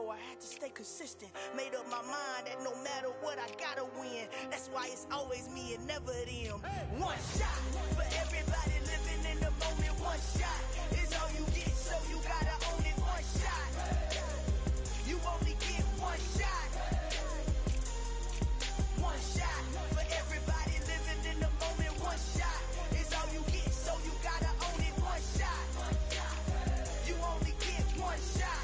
so I had to stay consistent. Made up my mind that no matter what, I gotta win. That's why it's always me and never them. One shot for everybody living in the moment. One shot is all you get, so you gotta own it. One shot, you only get one shot. One shot for everybody living in the moment. One shot is all you get, so you gotta own it. One shot, you only get one shot.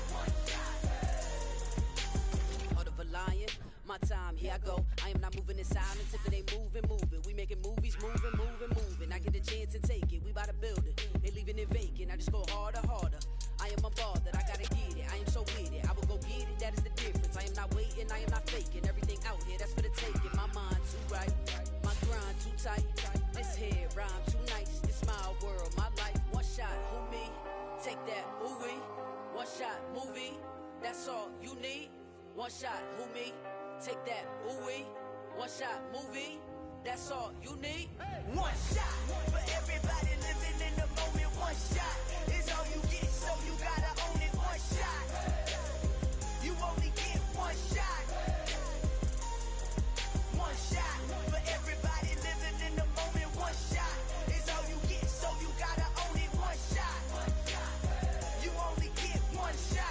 Heart of a lion, my time, here I go. I am not moving in silence. If it ain't moving, moving. We making movies, moving, moving, moving. I get a chance to take it. We bout to build it. They leaving it vacant. I just go harder, harder. I am a ball that I gotta get it. I am so with it. I will go get it. That is the difference. I am not waiting. I am not faking. Everything out here, that's for the taking. My mind too right. My grind too tight. This here rhyme too nice. This my world, my life. One shot, who me? Take that, ooh we. One shot, movie. That's all you need. One shot, who me? Take that, ooh we. One shot, movie. That's all you need. One shot for everybody living in the moment. One shot is all you get, so you gotta own it. One shot, you only get one shot. One shot for everybody living in the moment. One shot is all you get, so you gotta own it. One shot, you only get one shot.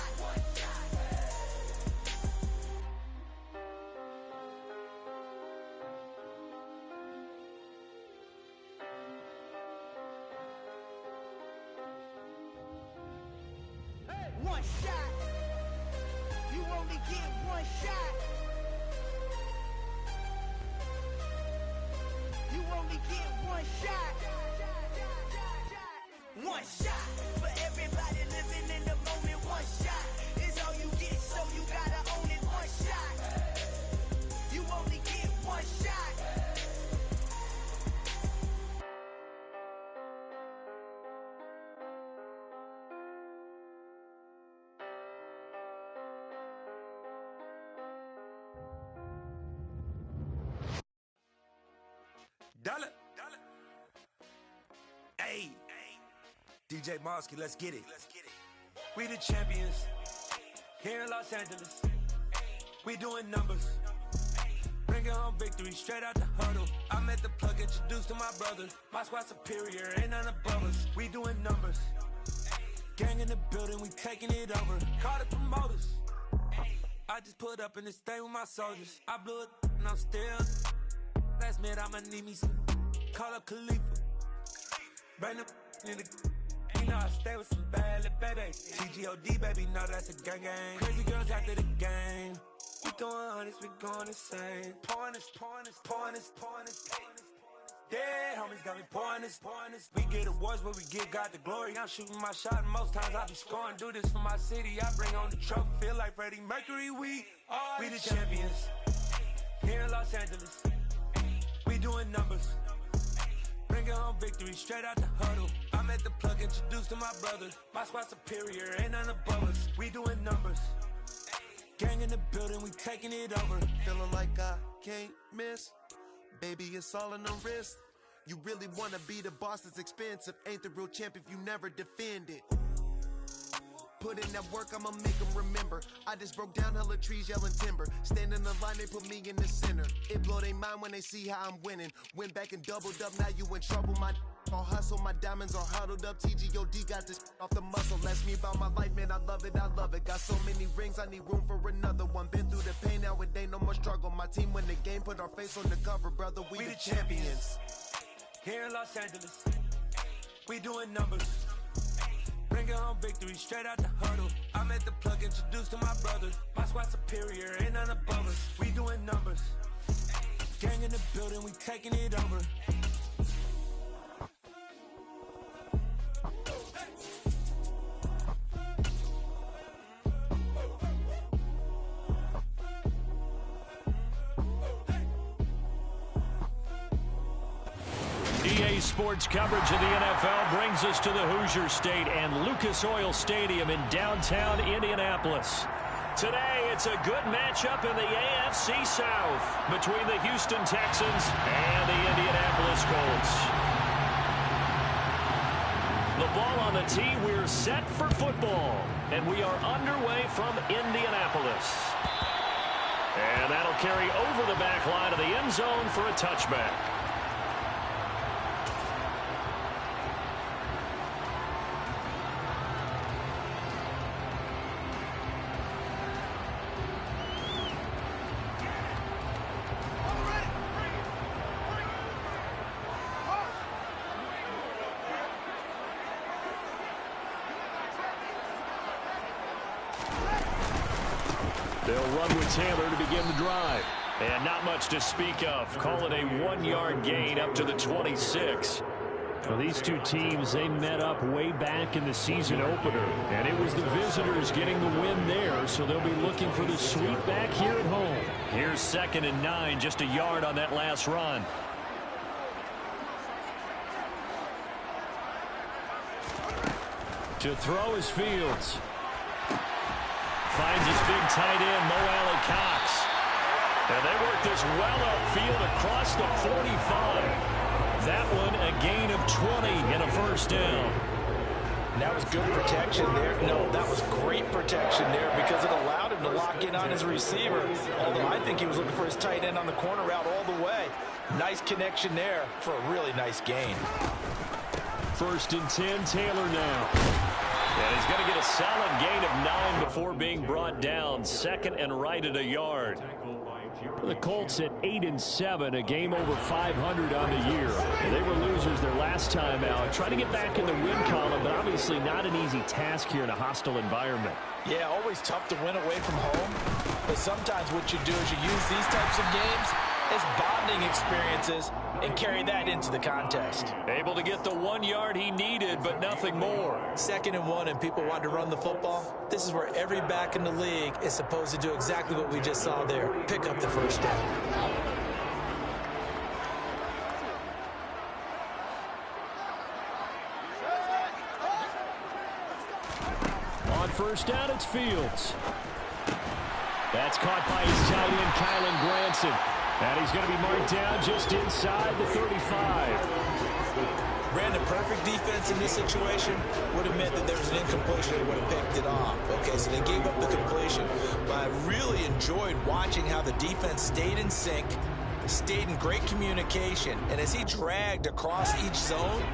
One shot, you only get one shot. You only get one shot. One shot for everybody living in the moment. One shot is all you get, so you gotta own it. One shot, you only get one shot. Dollar. Hey, DJ Mosky, let's get it. We the champions here in Los Angeles. We doing numbers, bringing home victory straight out the huddle. I'm at the plug, introduced to my brother. My squad superior, ain't none above us. We doing numbers, gang in the building, we taking it over. Call the promoters. I just put up in this thing with my soldiers. I blew it and I'm still. Last minute I'ma need me some. Call up Khalifa. Bring them in the. You know I stay with some bad little baby. TGOD baby, know that's a gang gang. Crazy girls after the game. We going honest, we going insane. Pouring this. Yeah, homies got me pouring this. We get awards, but we give God the glory. I'm shooting my shot, and most times I be scoring. Do this for my city, I bring on the trophy. Feel like Freddie Mercury, we the champions here in Los Angeles. We doing numbers, bringing home victory straight out the huddle. I'm at the plug, introduced to my brother. My squad superior, ain't none above us. We doing numbers, gang in the building, we taking it over. Feeling like I can't miss. Baby, it's all in the wrist. You really wanna be the boss, it's expensive. Ain't the real champ if you never defend it. Put in that work, I'ma make them remember. I just broke down hella trees, yelling timber. Stand in the line, they put me in the center. It blow they mind when they see how I'm winning. Went back and doubled up, now you in trouble. My all hustle, my diamonds are huddled up. TGOD got this off the muscle. Ask me about my life, man, I love it. Got so many rings, I need room for another one. Been through the pain, now it ain't no more struggle. My team win the game, put our face on the cover, brother. We the champions here in Los Angeles. We doing numbers, bringing home victory straight out the huddle. I'm at the plug, introduced to my brother. My squad superior, ain't none above us. We doing numbers, gang in the building, we taking it over. EA Sports coverage of the NFL brings us to the Hoosier State and Lucas Oil Stadium in downtown Indianapolis. Today, it's a good matchup in the AFC South between the Houston Texans and the Indianapolis Colts. The ball on the tee, we're set for football, and we are underway from Indianapolis. Indianapolis. And that'll carry over the back line of the end zone for a touchback. They'll run with Taylor to begin the drive. And not much to speak of. Call it a 1-yard gain up to the 26. Well, these two teams, they met up way back in the season opener. And it was the visitors getting the win there, so they'll be looking for the sweep back here at home. Here's 2nd and 9, just a yard on that last run. To throw is Fields. Finds his big tight end, Mo Alley-Cox. And they work this well upfield across the 45. That one a gain of 20 and a first down. That was good protection there. No, that was great protection there because it allowed him to lock in on his receiver. Although I think he was looking for his tight end on the corner route all the way. Nice connection there for a really nice gain. 1st and 10, Taylor now. And he's going to get a solid gain of 9 before being brought down. 2nd and right at a yard. The Colts at 8-7, a game over 500 on the year. They were losers their last time out. Trying to get back in the win column, but obviously not an easy task here in a hostile environment. Yeah, always tough to win away from home. But sometimes what you do is you use these types of games as bonding experiences and carry that into the contest. Able to get the 1 yard he needed, but nothing more. 2nd and 1 and people want to run the football. This is where every back in the league is supposed to do exactly what we just saw there. Pick up the first down. On 1st down, it's Fields. That's caught by his tight end, Kylan Granson. And he's going to be marked down just inside the 35. Brandon, perfect defense in this situation would have meant that there was an incompletion. They would have picked it off. Okay, so they gave up the completion. But I really enjoyed watching how the defense stayed in sync, stayed in great communication. And as he dragged across each zone,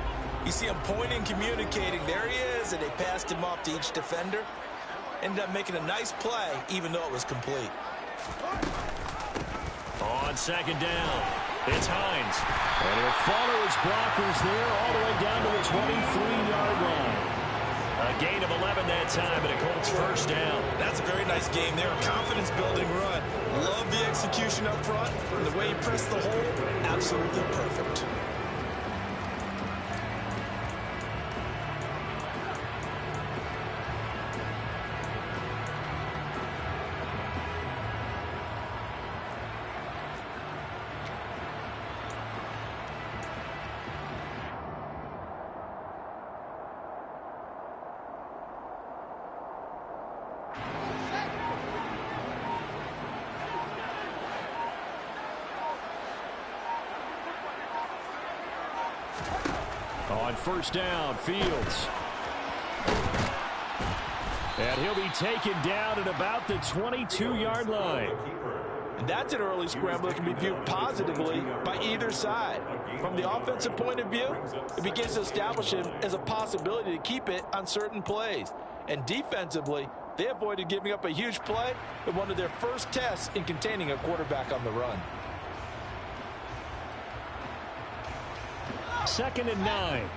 you see him pointing, communicating. There he is, and they passed him off to each defender. Ended up making a nice play, even though it was complete. On 2nd down, it's Hines. And he'll follow his blockers there all the way down to the 23-yard line. A gain of 11 that time, and a Colts first down. That's a very nice game there. Confidence-building run. Love the execution up front. And the way he pressed the hole, absolutely perfect. On 1st down, Fields. And he'll be taken down at about the 22-yard line. And that's an early scramble that can be viewed positively by either side. From the offensive point of view, it begins to establish him as a possibility to keep it on certain plays. And defensively, they avoided giving up a huge play in one of their first tests in containing a quarterback on the run. 2nd and 9.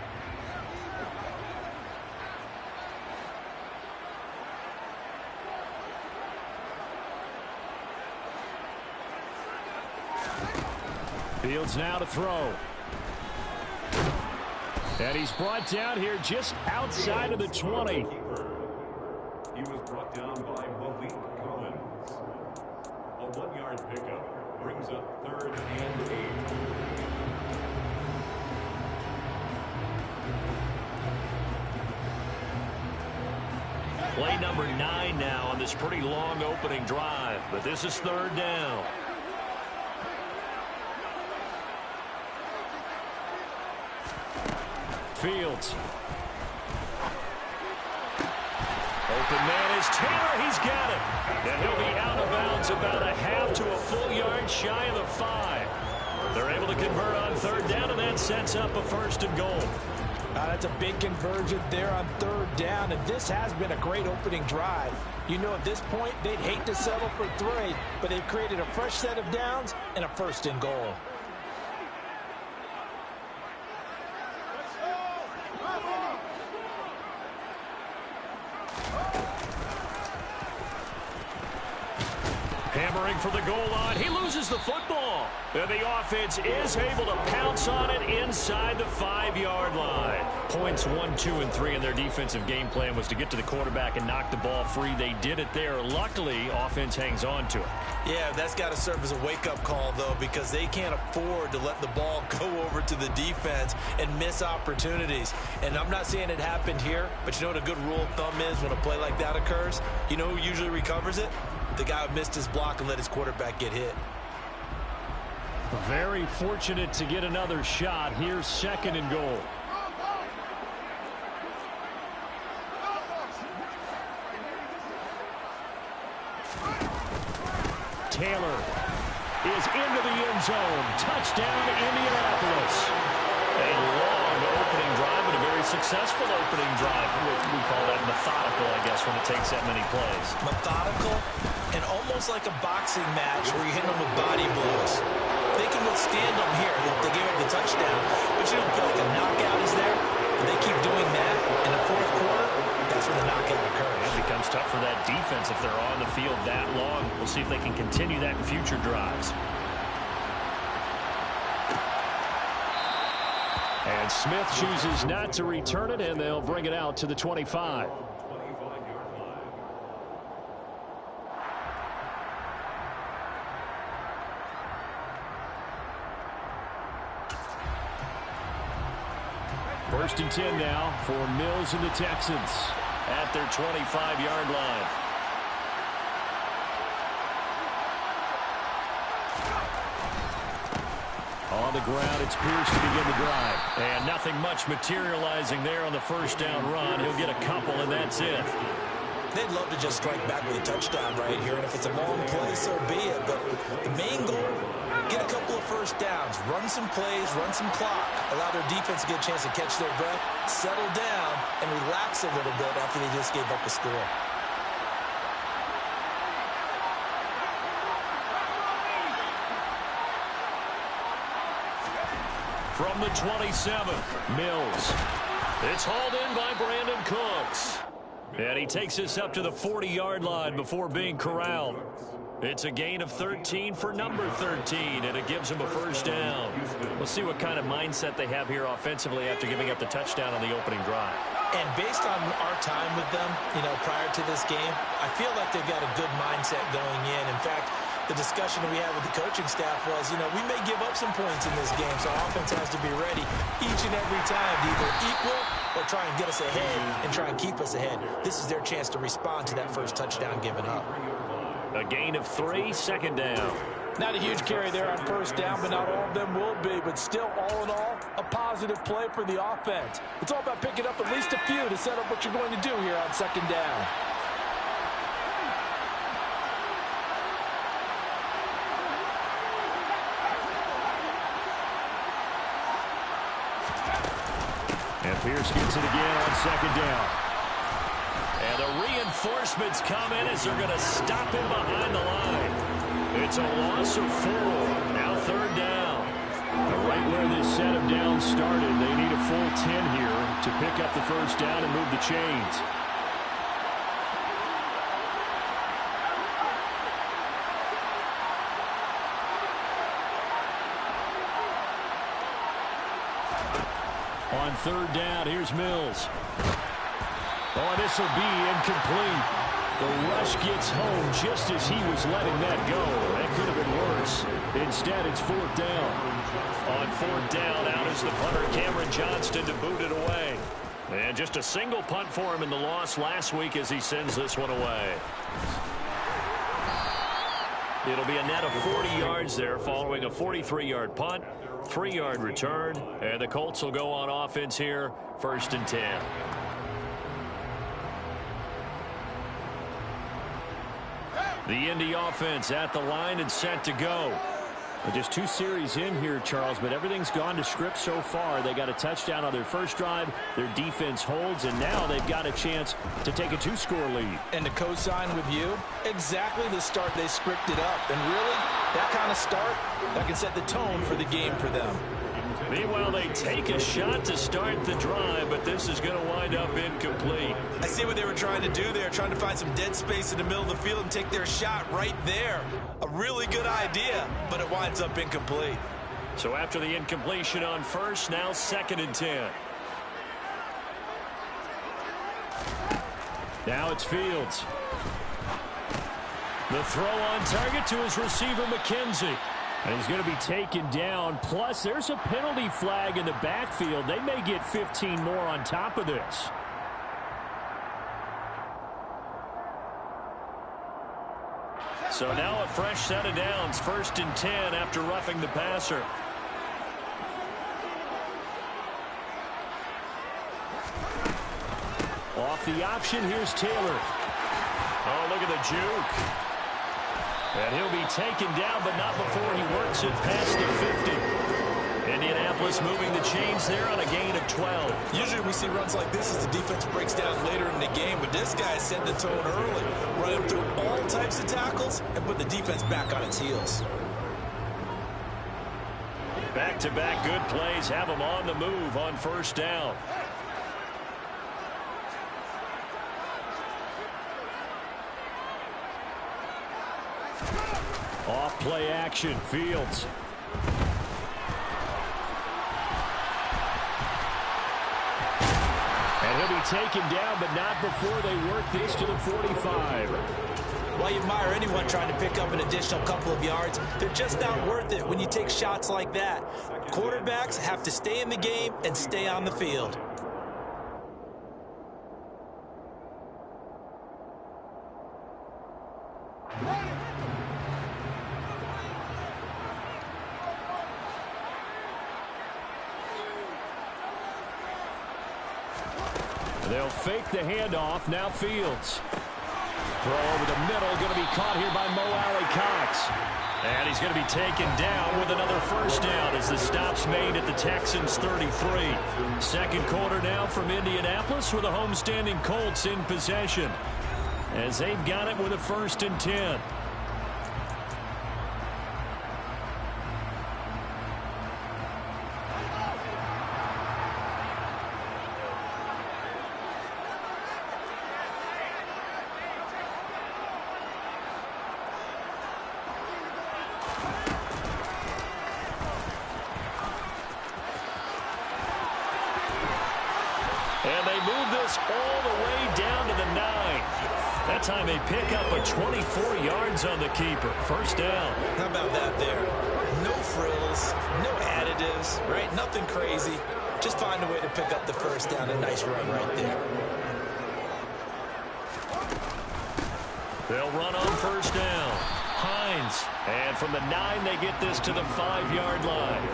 Fields now to throw. And he's brought down here just outside of the 20. He was brought down by Malik Collins. A 1-yard pickup brings up 3rd and 8. Play number 9 now on this pretty long opening drive, but this is 3rd down. Fields. Open man is Taylor. He's got it. And he'll be downs about a half to a full yard shy of the 5. They're able to convert on 3rd down, and that sets up a 1st and goal. That's a big conversion there on 3rd down, and this has been a great opening drive. You know, at this point, they'd hate to settle for 3, but they've created a fresh set of downs and a 1st and goal. Hammering for the goal line. He loses the football. And the offense is able to pounce on it inside the 5-yard line. Points 1, 2, and 3 in their defensive game plan was to get to the quarterback and knock the ball free. They did it there. Luckily, offense hangs on to it. Yeah, that's got to serve as a wake-up call, though, because they can't afford to let the ball go over to the defense and miss opportunities. And I'm not saying it happened here, but you know what a good rule of thumb is when a play like that occurs? You know who usually recovers it? The guy who missed his block and let his quarterback get hit. Very fortunate to get another shot. Here's 2nd and goal. Taylor is into the end zone. Touchdown, Indianapolis. A long opening drive, but a very successful opening drive. We call that methodical, I guess, when it takes that many plays. Methodical and almost like a boxing match where you're hitting them with body blows. They can withstand them here. They gave up the touchdown, but you don't feel like a knockout is there. And they keep doing that in the 4th quarter. That's when the knockout occurs. It becomes tough for that defense if they're on the field that long. We'll see if they can continue that in future drives. And Smith chooses not to return it, and they'll bring it out to the 25. First and 10 now for Mills and the Texans at their 25-yard line. On the ground, it's Pierce to begin the drive. And nothing much materializing there on the 1st down run. He'll get a couple, and that's it. They'd love to just strike back with a touchdown right here, and if it's a long play, so be it. But the main goal, get a couple of 1st downs, run some plays, run some clock, allow their defense to get a chance to catch their breath, settle down, and relax a little bit after they just gave up a score. From the 27, Mills. It's hauled in by Brandon Cooks. And he takes us up to the 40-yard line before being corralled. It's a gain of 13 for number 13, and it gives him a 1st down. We'll see what kind of mindset they have here offensively after giving up the touchdown on the opening drive. And based on our time with them, you know, prior to this game, I feel like they've got a good mindset going in. In fact, the discussion we had with the coaching staff was, you know, we may give up some points in this game, so offense has to be ready each and every time to either equal or try and get us ahead and try and keep us ahead. This is their chance to respond to that first touchdown given up. A gain of 3, 2nd down. Not a huge carry there on 1st down, but not all of them will be. But still, all in all, a positive play for the offense. It's all about picking up at least a few to set up what you're going to do here on 2nd down. And Pierce gets it again on 2nd down. And the reinforcements come in as they're going to stop him behind the line. It's a loss of 4. Now 3rd down. Right where this set of downs started, they need a full 10 here to pick up the 1st down and move the chains. On 3rd down, here's Mills. Oh, this will be incomplete. The rush gets home just as he was letting that go. That could have been worse. Instead, it's 4th down. On 4th down, out is the punter, Cameron Johnston, to boot it away. And just a single punt for him in the loss last week as he sends this one away. It'll be a net of 40 yards there following a 43-yard punt, 3-yard return, and the Colts will go on offense here, 1st and 10. The Indy offense at the line and set to go. Well, just 2 series in here, Charles, but everything's gone to script so far. They got a touchdown on their first drive. Their defense holds, and now they've got a chance to take a 2-score lead. And to co-sign with you, exactly the start they scripted up. And really, that kind of start, that can set the tone for the game for them. Meanwhile, they take a shot to start the drive, but this is going to wind up incomplete. I see what they were trying to do there, trying to find some dead space in the middle of the field and take their shot right there. A really good idea, but it winds up incomplete. So after the incompletion on first, now 2nd and 10. Now it's Fields. The throw on target to his receiver, McKenzie. And he's going to be taken down. Plus, there's a penalty flag in the backfield. They may get 15 more on top of this. So now a fresh set of downs. 1st and 10 after roughing the passer. Off the option, here's Taylor. Oh, look at the juke. And he'll be taken down, but not before he works it past the 50. Indianapolis moving the chains there on a gain of 12. Usually we see runs like this as the defense breaks down later in the game, but this guy set the tone early, running through all types of tackles and put the defense back on its heels. Back-to-back good plays have them on the move on 1st down. Off play action, Fields. And he'll be taken down, but not before they work this to the 45. While you admire anyone trying to pick up an additional couple of yards, they're just not worth it when you take shots like that. Quarterbacks have to stay in the game and stay on the field. They'll fake the handoff. Now Fields. Throw over the middle. Going to be caught here by Mo Alley-Cox. And he's going to be taken down with another 1st down as the stop's made at the Texans' 33. 2nd quarter now from Indianapolis with the homestanding Colts in possession, as they've got it with a 1st and 10. And they move this all the way down to the 9. That time they pick up a 24 yards on the keeper. 1st down. How about that there? No frills, no additives, right? Nothing crazy. Just find a way to pick up the 1st down. A nice run right there. They'll run on 1st down. Hines. And from the 9, they get this to the 5-yard line.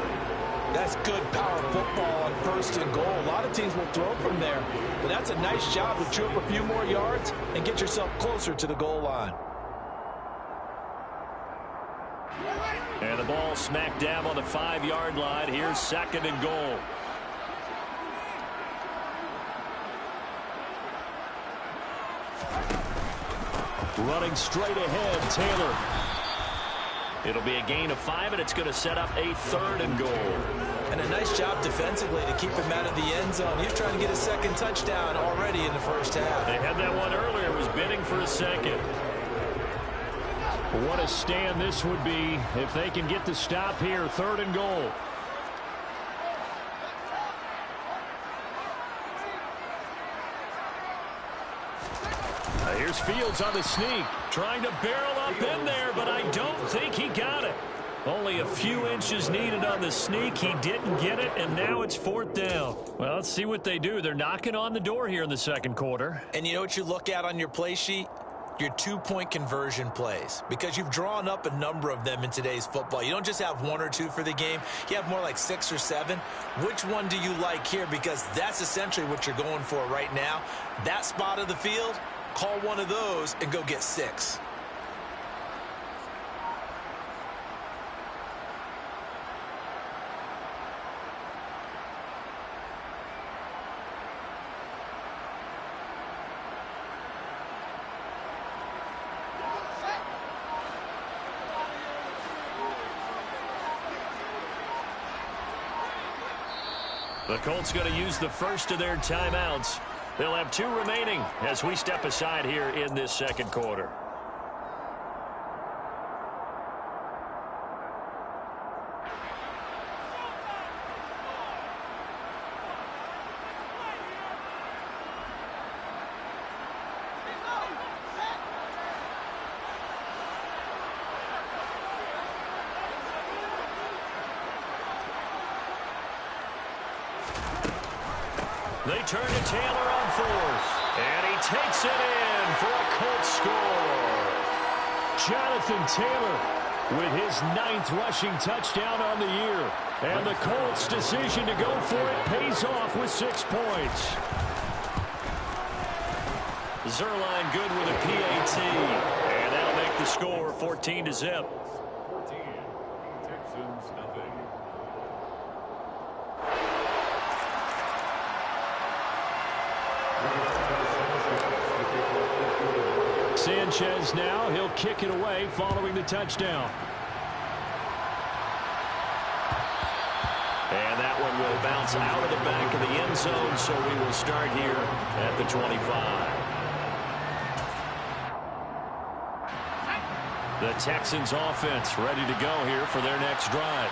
That's good power football on 1st and goal. A lot of teams will throw from there, but that's a nice job to chew up a few more yards and get yourself closer to the goal line. And the ball smack dab on the 5-yard line. Here's 2nd and goal. Running straight ahead, Taylor. It'll be a gain of 5, and it's going to set up a 3rd and goal. And a nice job defensively to keep him out of the end zone. He's trying to get a 2nd touchdown already in the 1st half. They had that one earlier. Was bidding for a 2nd. What a stand this would be if they can get the stop here. 3rd and goal. Here's Fields on the sneak, trying to barrel up in there, but I don't think he got it. Only a few inches needed on the sneak. He didn't get it, and now it's 4th down. Well, let's see what they do. They're knocking on the door here in the 2nd quarter. And you know what you look at on your play sheet? Your 2-point conversion plays, because you've drawn up a number of them in today's football. You don't just have 1 or 2 for the game. You have more like 6 or 7. Which one do you like here? Because that's essentially what you're going for right now. That spot of the field, call one of those and go get 6. The Colts going to use the first of their timeouts. They'll have 2 remaining as we step aside here in this second quarter. They turn to Taylor on 4th, and he takes it in for a Colts score. Jonathan Taylor with his 9th rushing touchdown on the year. And the Colts' decision to go for it pays off with 6 points. Zerline good with a PAT, and that'll make the score 14-0. 14, Texans nothing. Sanchez now, he'll kick it away following the touchdown. And that one will bounce out of the back of the end zone, so we will start here at the 25. The Texans offense ready to go here for their next drive.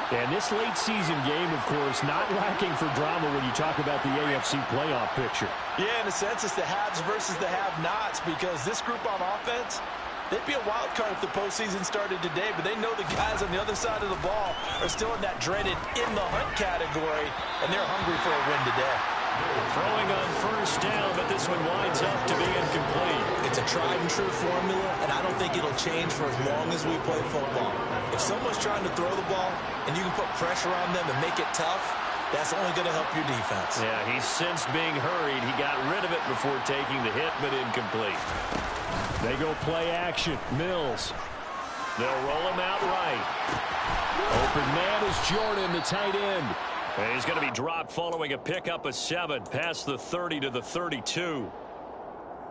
And this late season game, of course, not lacking for drama when you talk about the AFC playoff picture. Yeah, in a sense, it's the haves versus the have-nots, because this group on offense, they'd be a wild card if the postseason started today, but they know the guys on the other side of the ball are still in that dreaded in-the-hunt category, and they're hungry for a win today. Throwing on first down, but this one winds up to be incomplete. It's a tried-and-true formula, and I don't think it'll change for as long as we play football. If someone's trying to throw the ball and you can put pressure on them and make it tough, that's only going to help your defense. Yeah, he's since being hurried. He got rid of it before taking the hit, but incomplete. They go play action. Mills. They'll roll him out right. Open man is Jordan, the tight end. And he's going to be dropped following a pickup of 7 past the 30 to the 32.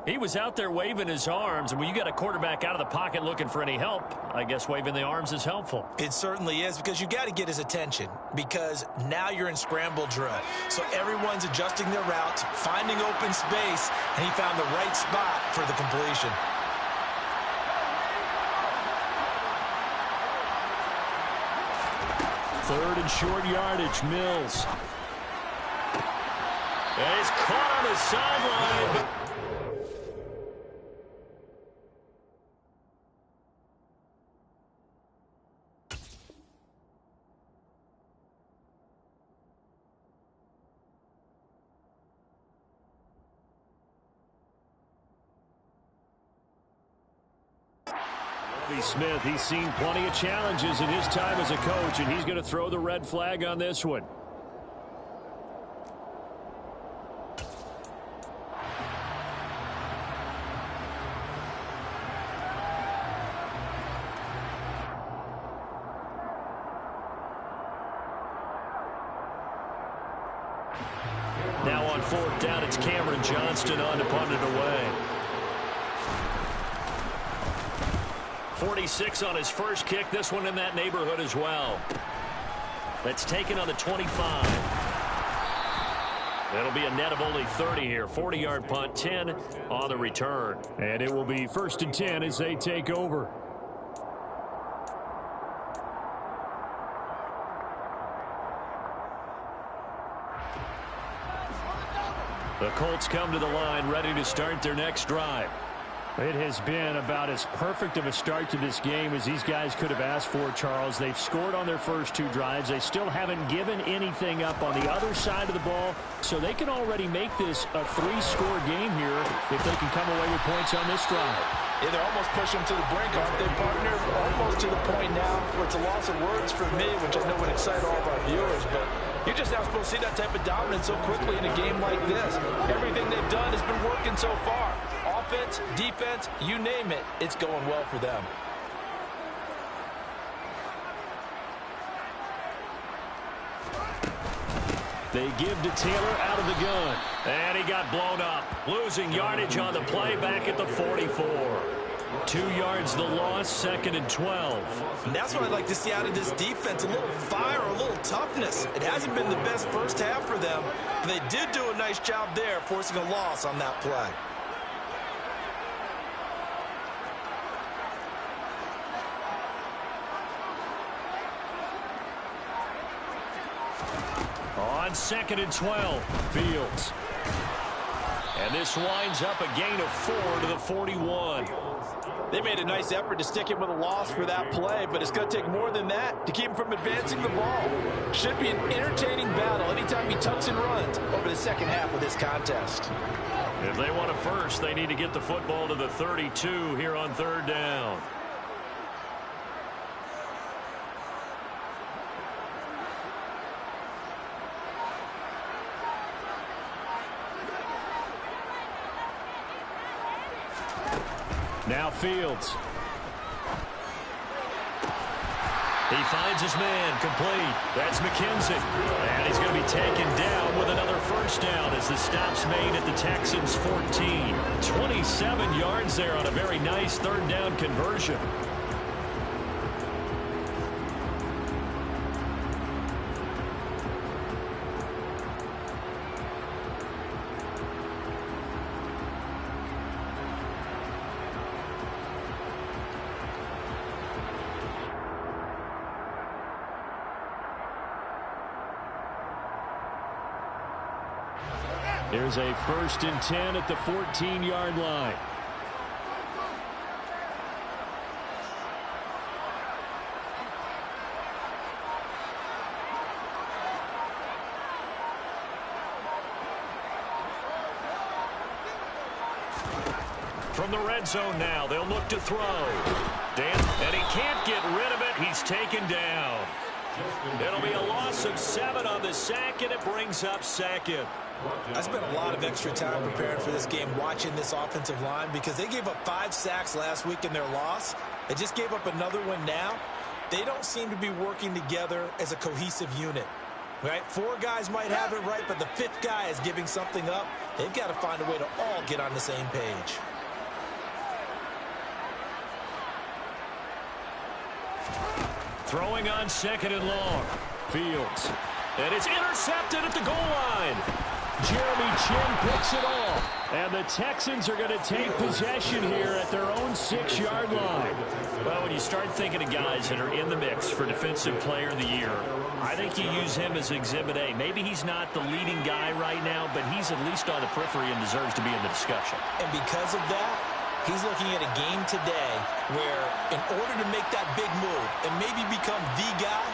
He was out there waving his arms, and when you got a quarterback out of the pocket looking for any help, I guess waving the arms is helpful. It certainly is, because you got to get his attention, because now you're in scramble drill. So everyone's adjusting their routes, finding open space, and he found the right spot for the completion. Third and short yardage, Mills. And he's caught on the sideline. Smith, he's seen plenty of challenges in his time as a coach, and he's going to throw the red flag on this one. Now on 4th down, it's Cameron Johnston on to punt it away. 46 on his first kick. This one in that neighborhood as well. That's taken on the 25. That'll be a net of only 30 here. 40-yard punt, 10 on the return. And it will be 1st and 10 as they take over. The Colts come to the line ready to start their next drive. It has been about as perfect of a start to this game as these guys could have asked for, Charles. They've scored on their first 2 drives. They still haven't given anything up on the other side of the ball, so they can already make this a 3-score game here if they can come away with points on this drive. Yeah, they're almost pushing to the brink, aren't they, partner? Almost to the point now where it's a loss of words for me, which I know would excite all of our viewers, but you're just not supposed to see that type of dominance so quickly in a game like this. Everything they've done has been working so far. Offense, defense, you name it, it's going well for them. They give to Taylor out of the gun. And he got blown up. Losing yardage on the play back at the 44. 2 yards the loss, 2nd and 12. And that's what I'd like to see out of this defense, a little fire, a little toughness. It hasn't been the best first half for them, but they did do a nice job there, forcing a loss on that play. On 2nd and 12, Fields. And this winds up a gain of 4 to the 41. They made a nice effort to stick him with a loss for that play, but it's going to take more than that to keep him from advancing the ball. Should be an entertaining battle anytime he tucks and runs over the second half of this contest. If they want a first, they need to get the football to the 32 here on 3rd down. Now Fields. He finds his man, complete. That's McKenzie. And he's going to be taken down with another first down as the stop's made at the Texans' 14. 27 yards there on a very nice 3rd down conversion. Here's a 1st and 10 at the 14-yard line. From the red zone now, they'll look to throw. And he can't get rid of it. He's taken down. It'll be a loss of 7 on the sack, and it brings up 2nd. I spent a lot of extra time preparing for this game, watching this offensive line, because they gave up 5 sacks last week in their loss. They just gave up another one now. They don't seem to be working together as a cohesive unit. Right? 4 guys might have it right, but the 5th guy is giving something up. They've got to find a way to all get on the same page. Throwing on 2nd and long. Fields. And it's intercepted at the goal line. Jeremy Chin picks it off. And the Texans are going to take possession here at their own 6-yard line. Well, when you start thinking of guys that are in the mix for Defensive Player of the Year, I think you use him as Exhibit A. Maybe he's not the leading guy right now, but he's at least on the periphery and deserves to be in the discussion. And because of that, he's looking at a game today where in order to make that big move and maybe become the guy,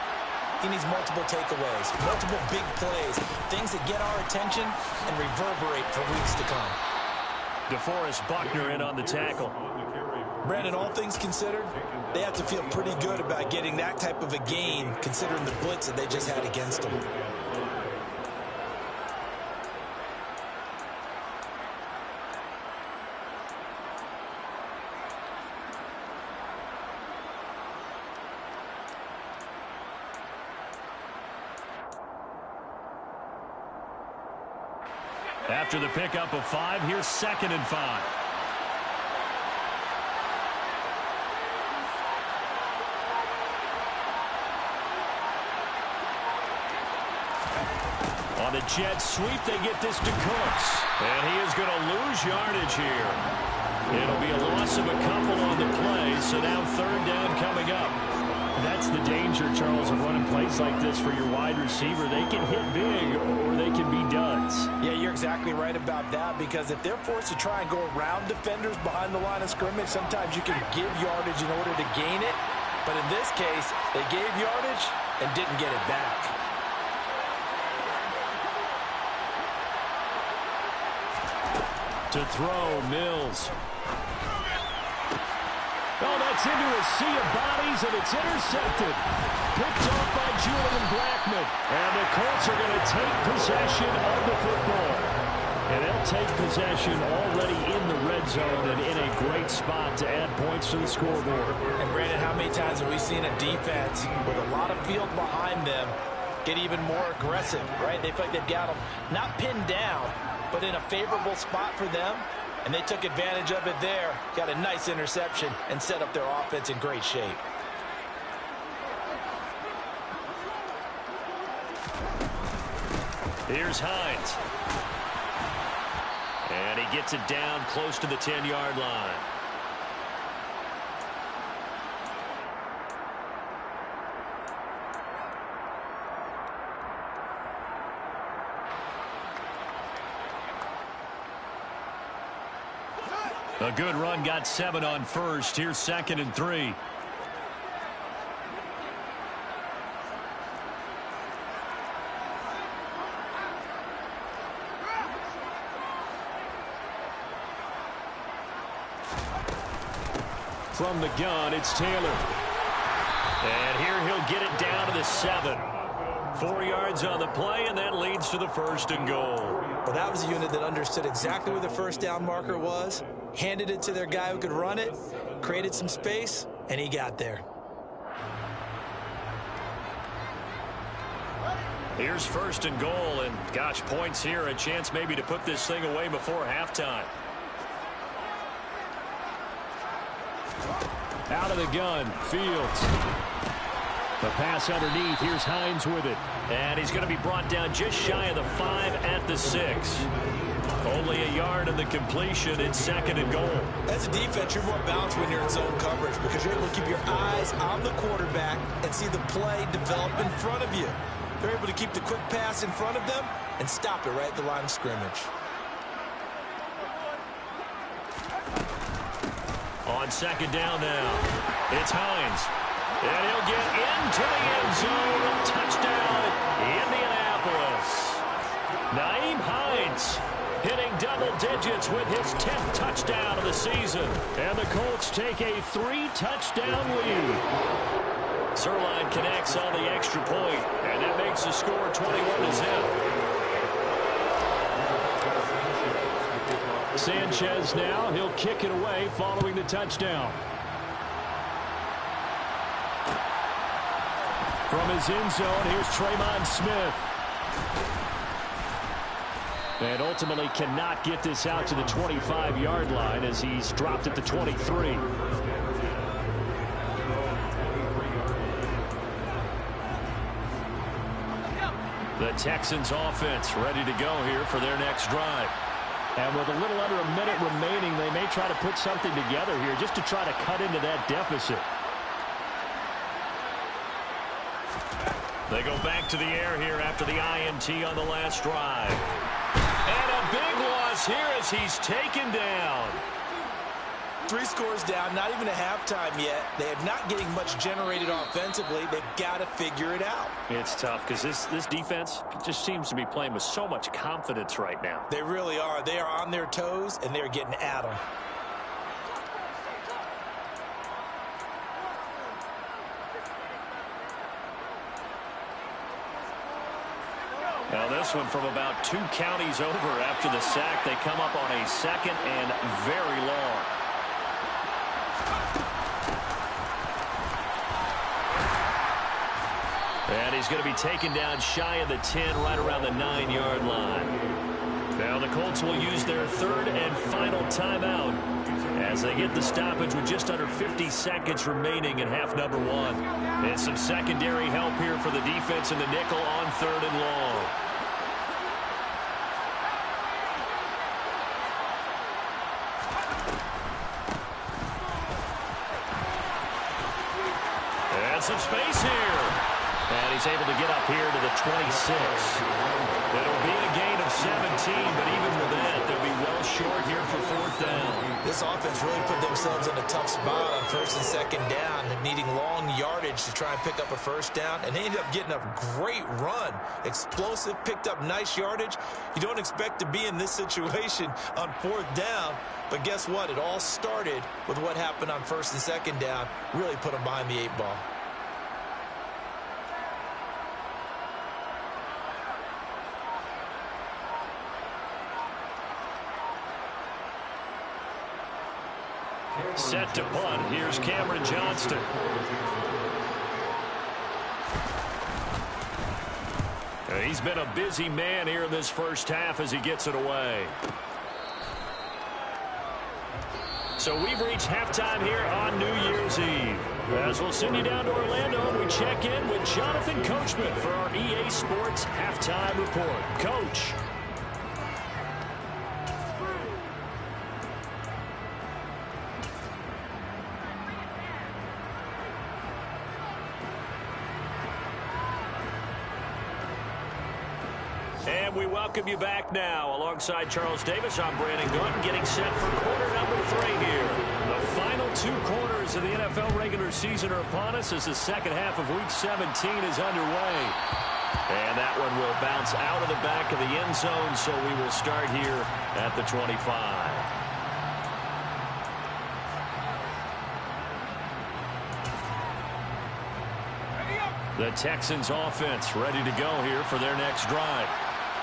he needs multiple takeaways, multiple big plays, things that get our attention and reverberate for weeks to come. DeForest Buckner in on the tackle. Brandon, all things considered, they have to feel pretty good about getting that type of a gain considering the blitz that they just had against them. After the pickup of 5, here's 2nd and 5. On the jet sweep, they get this to Cooks. And he is going to lose yardage here. It'll be a loss of a couple on the play, so now 3rd down coming up. That's the danger, Charles, of running plays like this for your wide receiver. They can hit big or they can be duds. Yeah, you're exactly right about that, because if they're forced to try and go around defenders behind the line of scrimmage, sometimes you can give yardage in order to gain it. But in this case, they gave yardage and didn't get it back. To throw, Mills. Oh, that's into a sea of bodies, and it's intercepted. Picked off by Julian Blackman. And the Colts are going to take possession of the football. And they'll take possession already in the red zone and in a great spot to add points to the scoreboard. And, Brandon, how many times have we seen a defense with a lot of field behind them get even more aggressive, right? They feel like they've got them not pinned down, but in a favorable spot for them. And they took advantage of it there. Got a nice interception and set up their offense in great shape. Here's Hines. And he gets it down close to the 10-yard line. A good run, got 7 on first. Here's 2nd and 3. From the gun, it's Taylor. And here he'll get it down to the 7. 4 yards on the play, and that leads to the 1st and goal. Well, that was a unit that understood exactly where the first down marker was, handed it to their guy who could run it, created some space, and he got there. Here's 1st and goal, and gosh, points here, a chance maybe to put this thing away before halftime. Out of the gun, Fields. The pass underneath, here's Hines with it. And he's going to be brought down just shy of the 5 at the 6. Only a yard in the completion. It's 2nd and goal. As a defense, you're more balanced when you're in zone coverage because you're able to keep your eyes on the quarterback and see the play develop in front of you. They're able to keep the quick pass in front of them and stop it right at the line of scrimmage. On 2nd down now, it's Hines. And he'll get into the end zone. Touchdown, Indianapolis. Nyheim Hines hitting double digits with his 10th touchdown of the season. And the Colts take a 3-touchdown lead. Zerline connects on the extra point, and that makes the score 21-0. Sanchez now, he'll kick it away following the touchdown. From his end zone, here's Tremon Smith. And ultimately cannot get this out to the 25-yard line as he's dropped at the 23. The Texans offense ready to go here for their next drive. And with a little under a minute remaining, they may try to put something together here just to try to cut into that deficit. They go back to the air here after the INT on the last drive. And a big loss here as he's taken down. 3 scores down, not even a halftime yet. They are not getting much generated offensively. They've got to figure it out. It's tough because this defense just seems to be playing with so much confidence right now. They really are. They are on their toes, and they're getting at them. Now this one from about 2 counties over after the sack. They come up on a 2nd and very long. And he's going to be taken down shy of the 10, right around the 9-yard line. Now the Colts will use their 3rd and final timeout as they get the stoppage with just under 50 seconds remaining in half number 1. And some secondary help here for the defense in the nickel on 3rd and long. And some space here. And he's able to get up here to the 26. It'll be a gain of 17, but even with that, they'll be well short here for 4th down. This offense really put themselves in a tough spot on 1st and 2nd down, needing long yardage to try and pick up a 1st down, and they ended up getting a great run. Explosive, picked up nice yardage. You don't expect to be in this situation on 4th down, but guess what? It all started with what happened on 1st and 2nd down. Really put them behind the 8 ball. Set to punt. Here's Cameron Johnston. He's been a busy man here in this first half as he gets it away. So we've reached halftime here on New Year's Eve. As we'll send you down to Orlando, and we check in with Jonathan Coachman for our EA Sports Halftime Report. Coach. And we welcome you back now. Alongside Charles Davis, I'm Brandon Gunn, getting set for quarter number 3 here. The final 2 quarters of the NFL regular season are upon us as the second half of Week 17 is underway. And that one will bounce out of the back of the end zone, so we will start here at the 25. The Texans offense ready to go here for their next drive.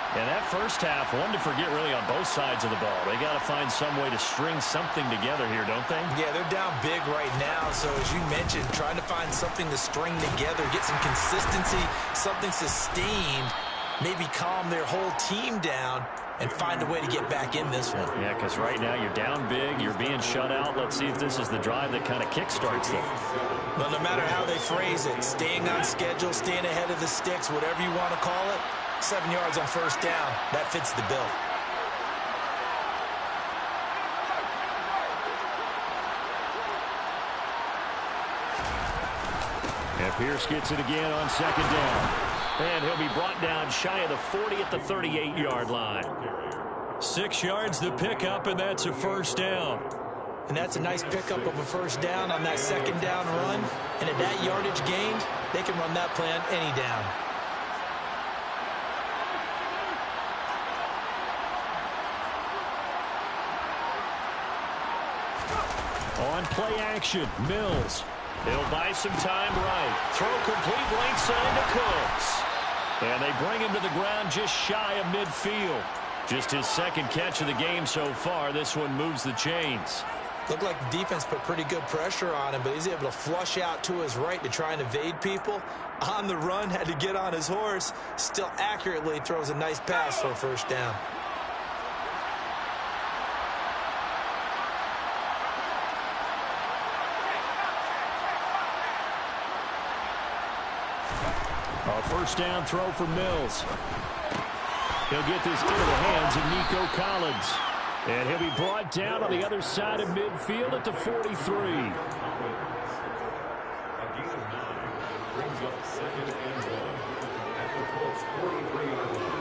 And that first half, one to forget really on both sides of the ball. They got to find some way to string something together here, don't they? Yeah, they're down big right now. So as you mentioned, trying to find something to string together, get some consistency, something sustained, maybe calm their whole team down and find a way to get back in this one. Yeah, because right now you're down big, you're being shut out. Let's see if this is the drive that kind of kickstarts them. Well, no matter how they phrase it, staying on schedule, staying ahead of the sticks, whatever you want to call it, 7 yards on first down. That fits the bill. And Pierce gets it again on second down. And he'll be brought down shy of the 40 at the 38-yard line. 6 yards the pickup, and that's a first down. And that's a nice pickup of a first down on that second down run. And at that yardage gained, they can run that play on any down. On play action, Mills. He'll buy some time right. Throw complete right side to Cooks. And they bring him to the ground just shy of midfield. Just his second catch of the game so far. This one moves the chains. Looked like the defense put pretty good pressure on him, but he's able to flush out to his right to try and evade people. On the run, had to get on his horse. Still accurately throws a nice pass for a first down. A first down throw for Mills. He'll get this into the hands of Nico Collins. And he'll be brought down on the other side of midfield at the 43. A gain of 9 brings up 2nd and 1 at the Colts 43-yard line.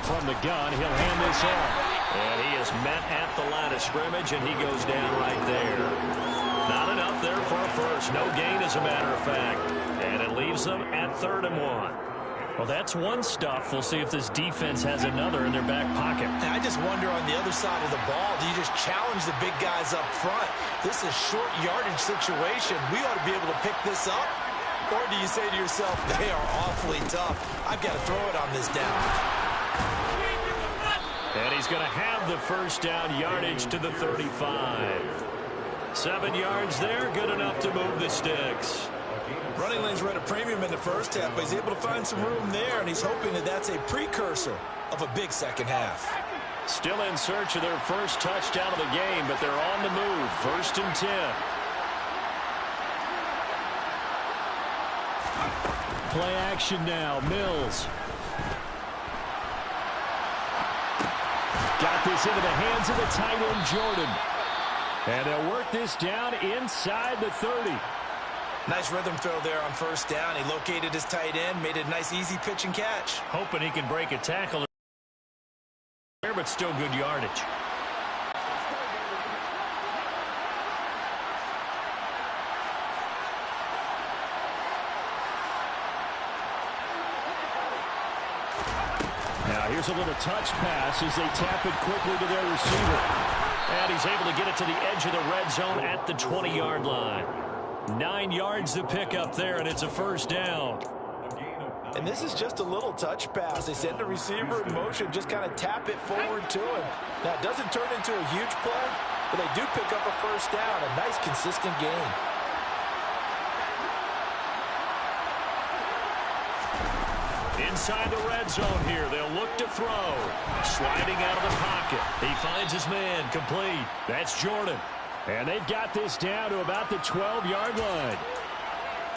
From the gun, he'll hand this off. And he is met at the line of scrimmage, and he goes down right there. Not enough there for a first. No gain, as a matter of fact. And it leaves them at 3rd and 1. Well, that's one stuff. We'll see if this defense has another in their back pocket. And I just wonder on the other side of the ball, do you just challenge the big guys up front? This is a short yardage situation. We ought to be able to pick this up. Or do you say to yourself, they are awfully tough. I've got to throw it on this down. And he's going to have the first down, yardage to the 35. 7 yards there, good enough to move the sticks. Running lanes were at a premium in the first half, but he's able to find some room there, and he's hoping that that's a precursor of a big second half. Still in search of their first touchdown of the game, but they're on the move. 1st and 10. Play action now, Mills. Got this into the hands of the tight end, Jordan. And they'll work this down inside the 30. Nice rhythm throw there on first down. He located his tight end, made a nice easy pitch and catch. Hoping he can break a tackle there, but still good yardage. Now here's a little touch pass as they tap it quickly to their receiver. And he's able to get it to the edge of the red zone at the 20-yard line. 9 yards to pick up there, and it's a first down. And this is just a little touch pass. They send the receiver in motion, just kind of tap it forward to him. Now, it doesn't turn into a huge play, but they do pick up a first down. A nice, consistent game. Inside the red zone here, they'll look to throw. Sliding out of the pocket. He finds his man, complete. That's Jordan. And they've got this down to about the 12-yard line.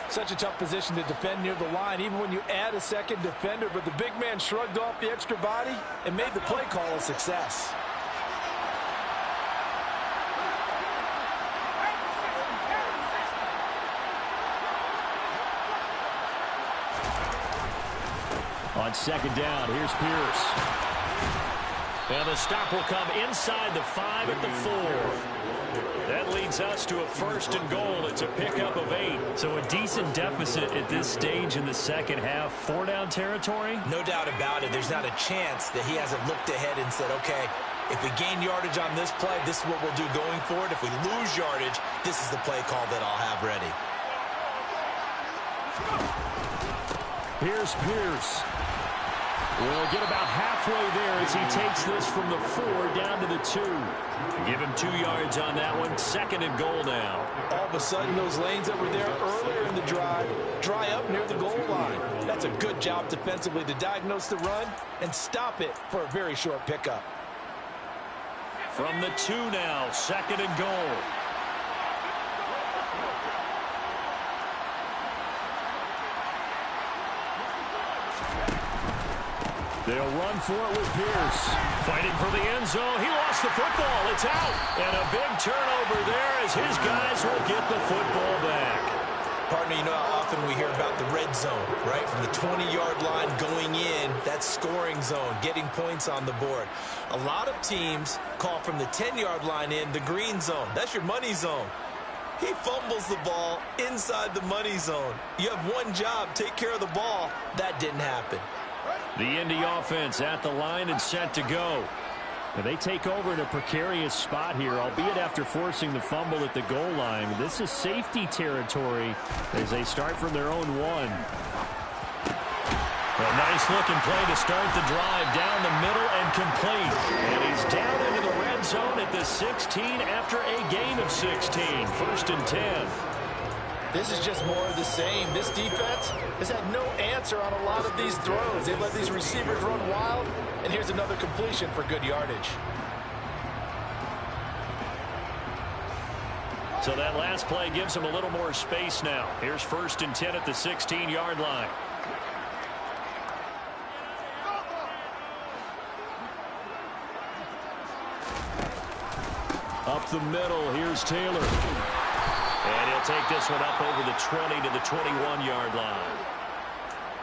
Such a tough position to defend near the line, even when you add a second defender. But the big man shrugged off the extra body and made the play call a success. On second down, here's Pierce. And the stop will come inside the 5 at the 4. That leads us to a 1st and goal. It's a pickup of 8. So a decent deficit at this stage in the second half. 4-down territory? No doubt about it. There's not a chance that he hasn't looked ahead and said, okay, if we gain yardage on this play, this is what we'll do going forward. If we lose yardage, this is the play call that I'll have ready. Here's Pierce. We'll get about halfway there as he takes this from the 4 down to the 2. Give him 2 yards on that one. 2nd and goal now. All of a sudden, those lanes that were there earlier in the drive dry up near the goal line. That's a good job defensively to diagnose the run and stop it for a very short pickup. From the 2 now, 2nd and goal. They'll run for it with Pierce. Fighting for the end zone. He lost the football. It's out. And a big turnover there as his guys will get the football back. Partner, you know how often we hear about the red zone, right? From the 20-yard line going in, that scoring zone, getting points on the board. A lot of teams call from the 10-yard line in the green zone. That's your money zone. He fumbles the ball inside the money zone. You have one job, take care of the ball. That didn't happen. The Indy offense at the line and set to go. And they take over in a precarious spot here, albeit after forcing the fumble at the goal line. This is safety territory as they start from their own 1. A nice-looking play to start the drive down the middle and complete. And he's down into the red zone at the 16 after a gain of 16. 1st and 10. This is just more of the same. This defense has had no answer on a lot of these throws. They've let these receivers run wild, and here's another completion for good yardage. So that last play gives them a little more space now. Here's 1st and 10 at the 16-yard line. Up the middle, here's Taylor. And he'll take this one up over the 20 to the 21-yard line.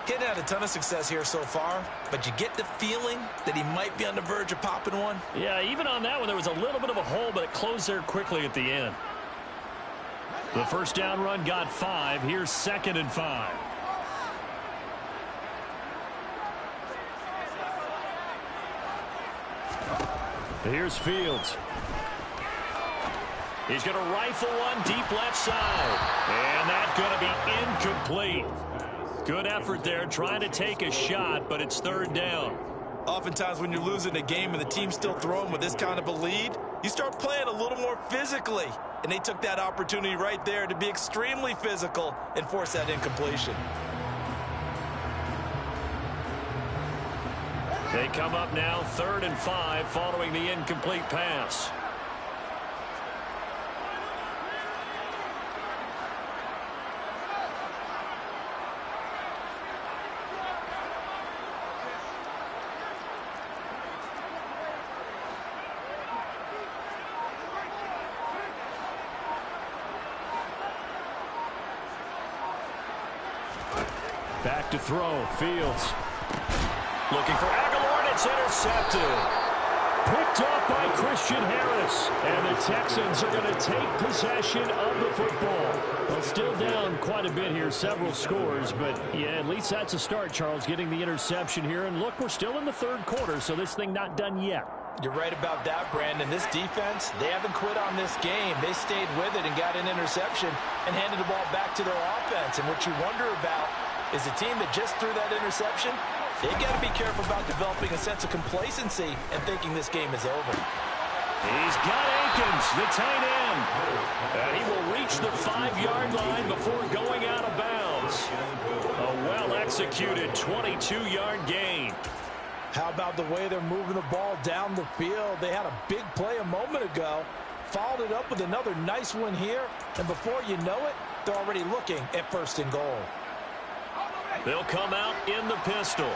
Getting had a ton of success here so far, but you get the feeling that he might be on the verge of popping one. Yeah, even on that one, there was a little bit of a hole, but it closed there quickly at the end. The 1st down run got 5. Here's 2nd and 5. Here's Fields. He's going to rifle one deep left side. And that's going to be incomplete. Good effort there trying to take a shot, but it's 3rd down. Oftentimes when you're losing a game and the team's still throwing with this kind of a lead, you start playing a little more physically. And they took that opportunity right there to be extremely physical and force that incompletion. They come up now 3rd and 5 following the incomplete pass. Back to throw. Fields. Looking for Aguilar, and it's intercepted. Picked off by Christian Harris. And the Texans are going to take possession of the football. Well, still down quite a bit here, several scores. But, yeah, at least that's a start, Charles, getting the interception here. And, look, we're still in the 3rd quarter, so this thing not done yet. You're right about that, Brandon. This defense, they haven't quit on this game. They stayed with it and got an interception and handed the ball back to their offense. And what you wonder about is a team that just threw that interception, they got to be careful about developing a sense of complacency and thinking this game is over. He's got Akins, the tight end. And he will reach the 5-yard line before going out of bounds. A well-executed 22-yard gain. How about the way they're moving the ball down the field? They had a big play a moment ago, followed it up with another nice one here, and before you know it, they're already looking at 1st and goal. They'll come out in the pistol.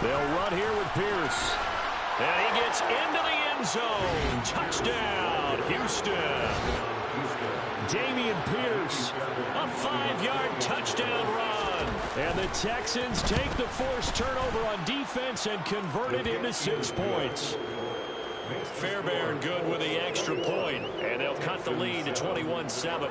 They'll run here with Pierce. And he gets into the end zone. Touchdown, Houston. Damian Pierce, a 5-yard touchdown run. And the Texans take the forced turnover on defense and convert it into 6 points. Fairbairn good with the extra point, and they'll cut the lead to 21-7.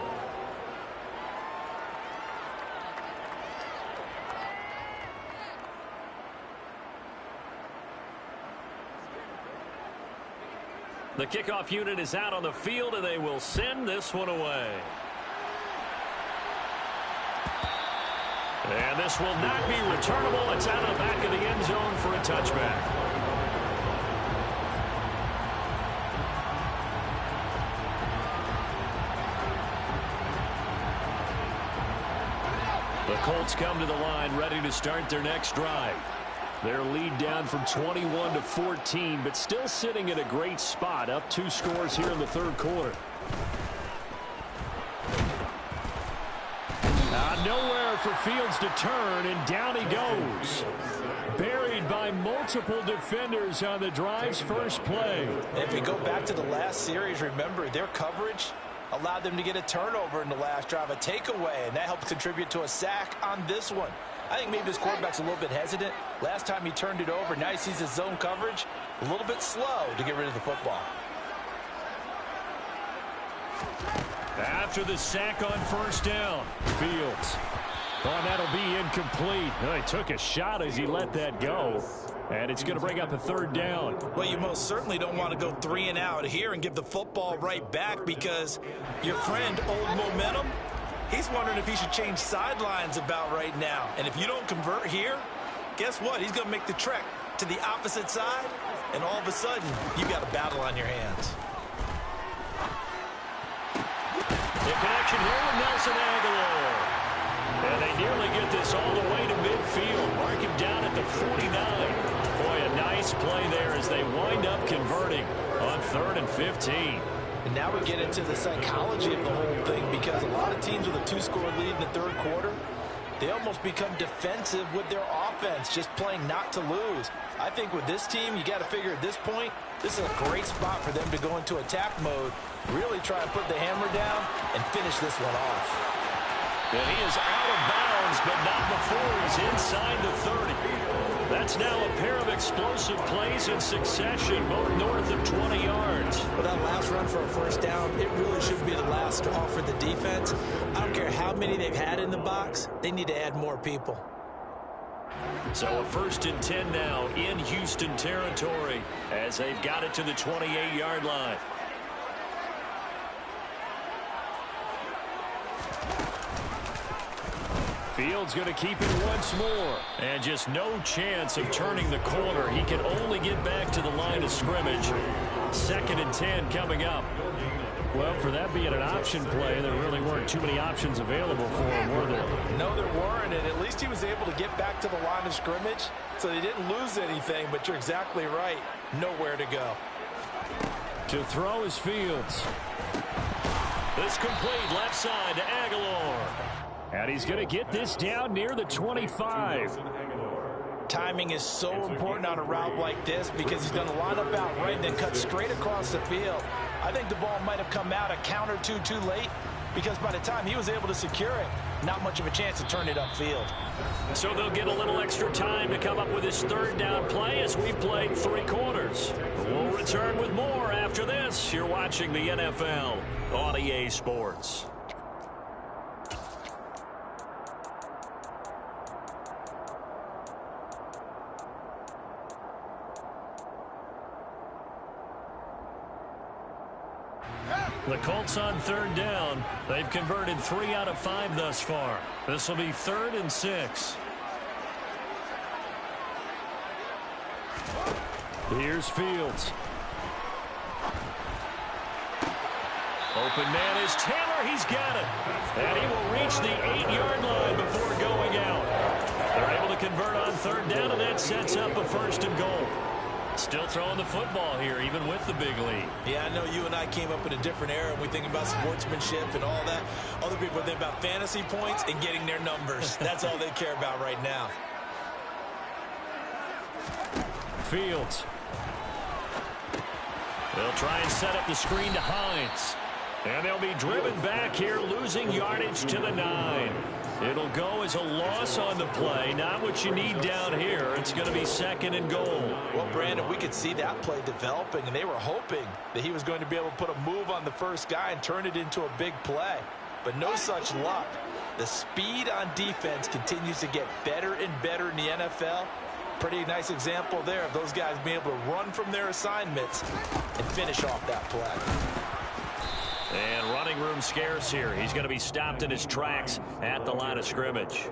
The kickoff unit is out on the field, and they will send this one away. And this will not be returnable. It's out of the back of the end zone for a touchback. The Colts come to the line ready to start their next drive. Their lead down from 21 to 14, but still sitting in a great spot, up 2 scores here in the 3rd quarter. Nowhere for Fields to turn, and down he goes. Buried by multiple defenders on the drive's first play. If we go back to the last series, remember, their coverage allowed them to get a turnover in the last drive, a takeaway, and that helped contribute to a sack on this one. I think maybe this quarterback's a little bit hesitant. Last time he turned it over, now he sees his zone coverage a little bit slow to get rid of the football. After the sack on first down, Fields. Oh, that'll be incomplete. Oh, he took a shot as he let that go. And it's going to bring up a 3rd down. Well, you most certainly don't want to go 3 and out here and give the football right back, because your friend, Old Momentum, he's wondering if he should change sidelines about right now. And if you don't convert here, guess what? He's going to make the trek to the opposite side, and all of a sudden, you've got a battle on your hands. The connection here with Nelson Aguilar. And they nearly get this all the way to midfield. Mark him down at the 49. Boy, a nice play there as they wind up converting on 3rd and 15. And now we get into the psychology of the whole thing, because a lot of teams with a 2-score lead in the 3rd quarter, they almost become defensive with their offense, just playing not to lose. I think with this team, you got to figure at this point, this is a great spot for them to go into attack mode, really try and put the hammer down and finish this one off. And he is out of bounds, but not before he's inside the 30. That's now a pair of explosive plays in succession, both north of 20 yards. Well, that last run for a 1st down, it really shouldn't be the last off for the defense. I don't care how many they've had in the box, they need to add more people. So a 1st and 10 now in Houston territory as they've got it to the 28-yard line. Fields going to keep it once more. And just no chance of turning the corner. He can only get back to the line of scrimmage. 2nd and 10 coming up. Well, for that being an option play, there really weren't too many options available for him, were there? No, there weren't, and at least he was able to get back to the line of scrimmage, so they didn't lose anything, but you're exactly right. Nowhere to go. To throw is Fields. This complete left side to Aguilar. And he's going to get this down near the 25. Timing is so important on a route like this, because he's going to line up out right and then cut straight across the field. I think the ball might have come out a count or two too late, because by the time he was able to secure it, not much of a chance to turn it upfield. So they'll get a little extra time to come up with his 3rd down play as we've played 3 quarters. We'll return with more after this. You're watching the NFL on EA Sports. Hey! The Colts on third down. They've converted 3 out of 5 thus far. This will be 3rd and 6. Here's Fields. Open man is Taylor. He's got it. And he will reach the 8-yard line before going out. They're able to convert on third down, and that sets up a 1st and goal. Still throwing the football here, even with the big lead. Yeah, I know you and I came up in a different era, and we think about sportsmanship and all that. Other people think about fantasy points and getting their numbers. That's all they care about right now. Fields. They'll try and set up the screen to Hines. And they'll be driven back here, losing yardage to the 9. It'll go as a loss on the play. Not what you need down here. It's going to be 2nd and goal. Well, Brandon, we could see that play developing, and they were hoping that he was going to be able to put a move on the first guy and turn it into a big play. But no such luck. The speed on defense continues to get better and better in the NFL. Pretty nice example there of those guys being able to run from their assignments and finish off that play. And running room scarce here. He's going to be stopped in his tracks at the line of scrimmage.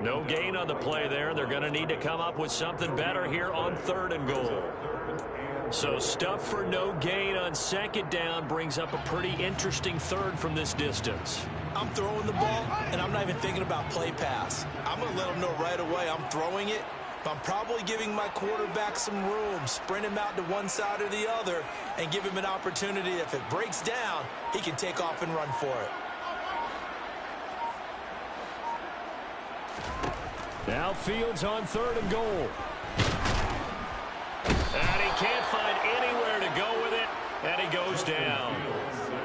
No gain on the play there. They're going to need to come up with something better here on 3rd and goal. So stuff for no gain on 2nd down brings up a pretty interesting 3rd from this distance. I'm throwing the ball, and I'm not even thinking about play pass. I'm going to let them know right away I'm throwing it. I'm probably giving my quarterback some room, sprint him out to one side or the other, and give him an opportunity. If it breaks down, he can take off and run for it. Now Fields on 3rd and goal. And he can't find anywhere to go with it, and he goes down.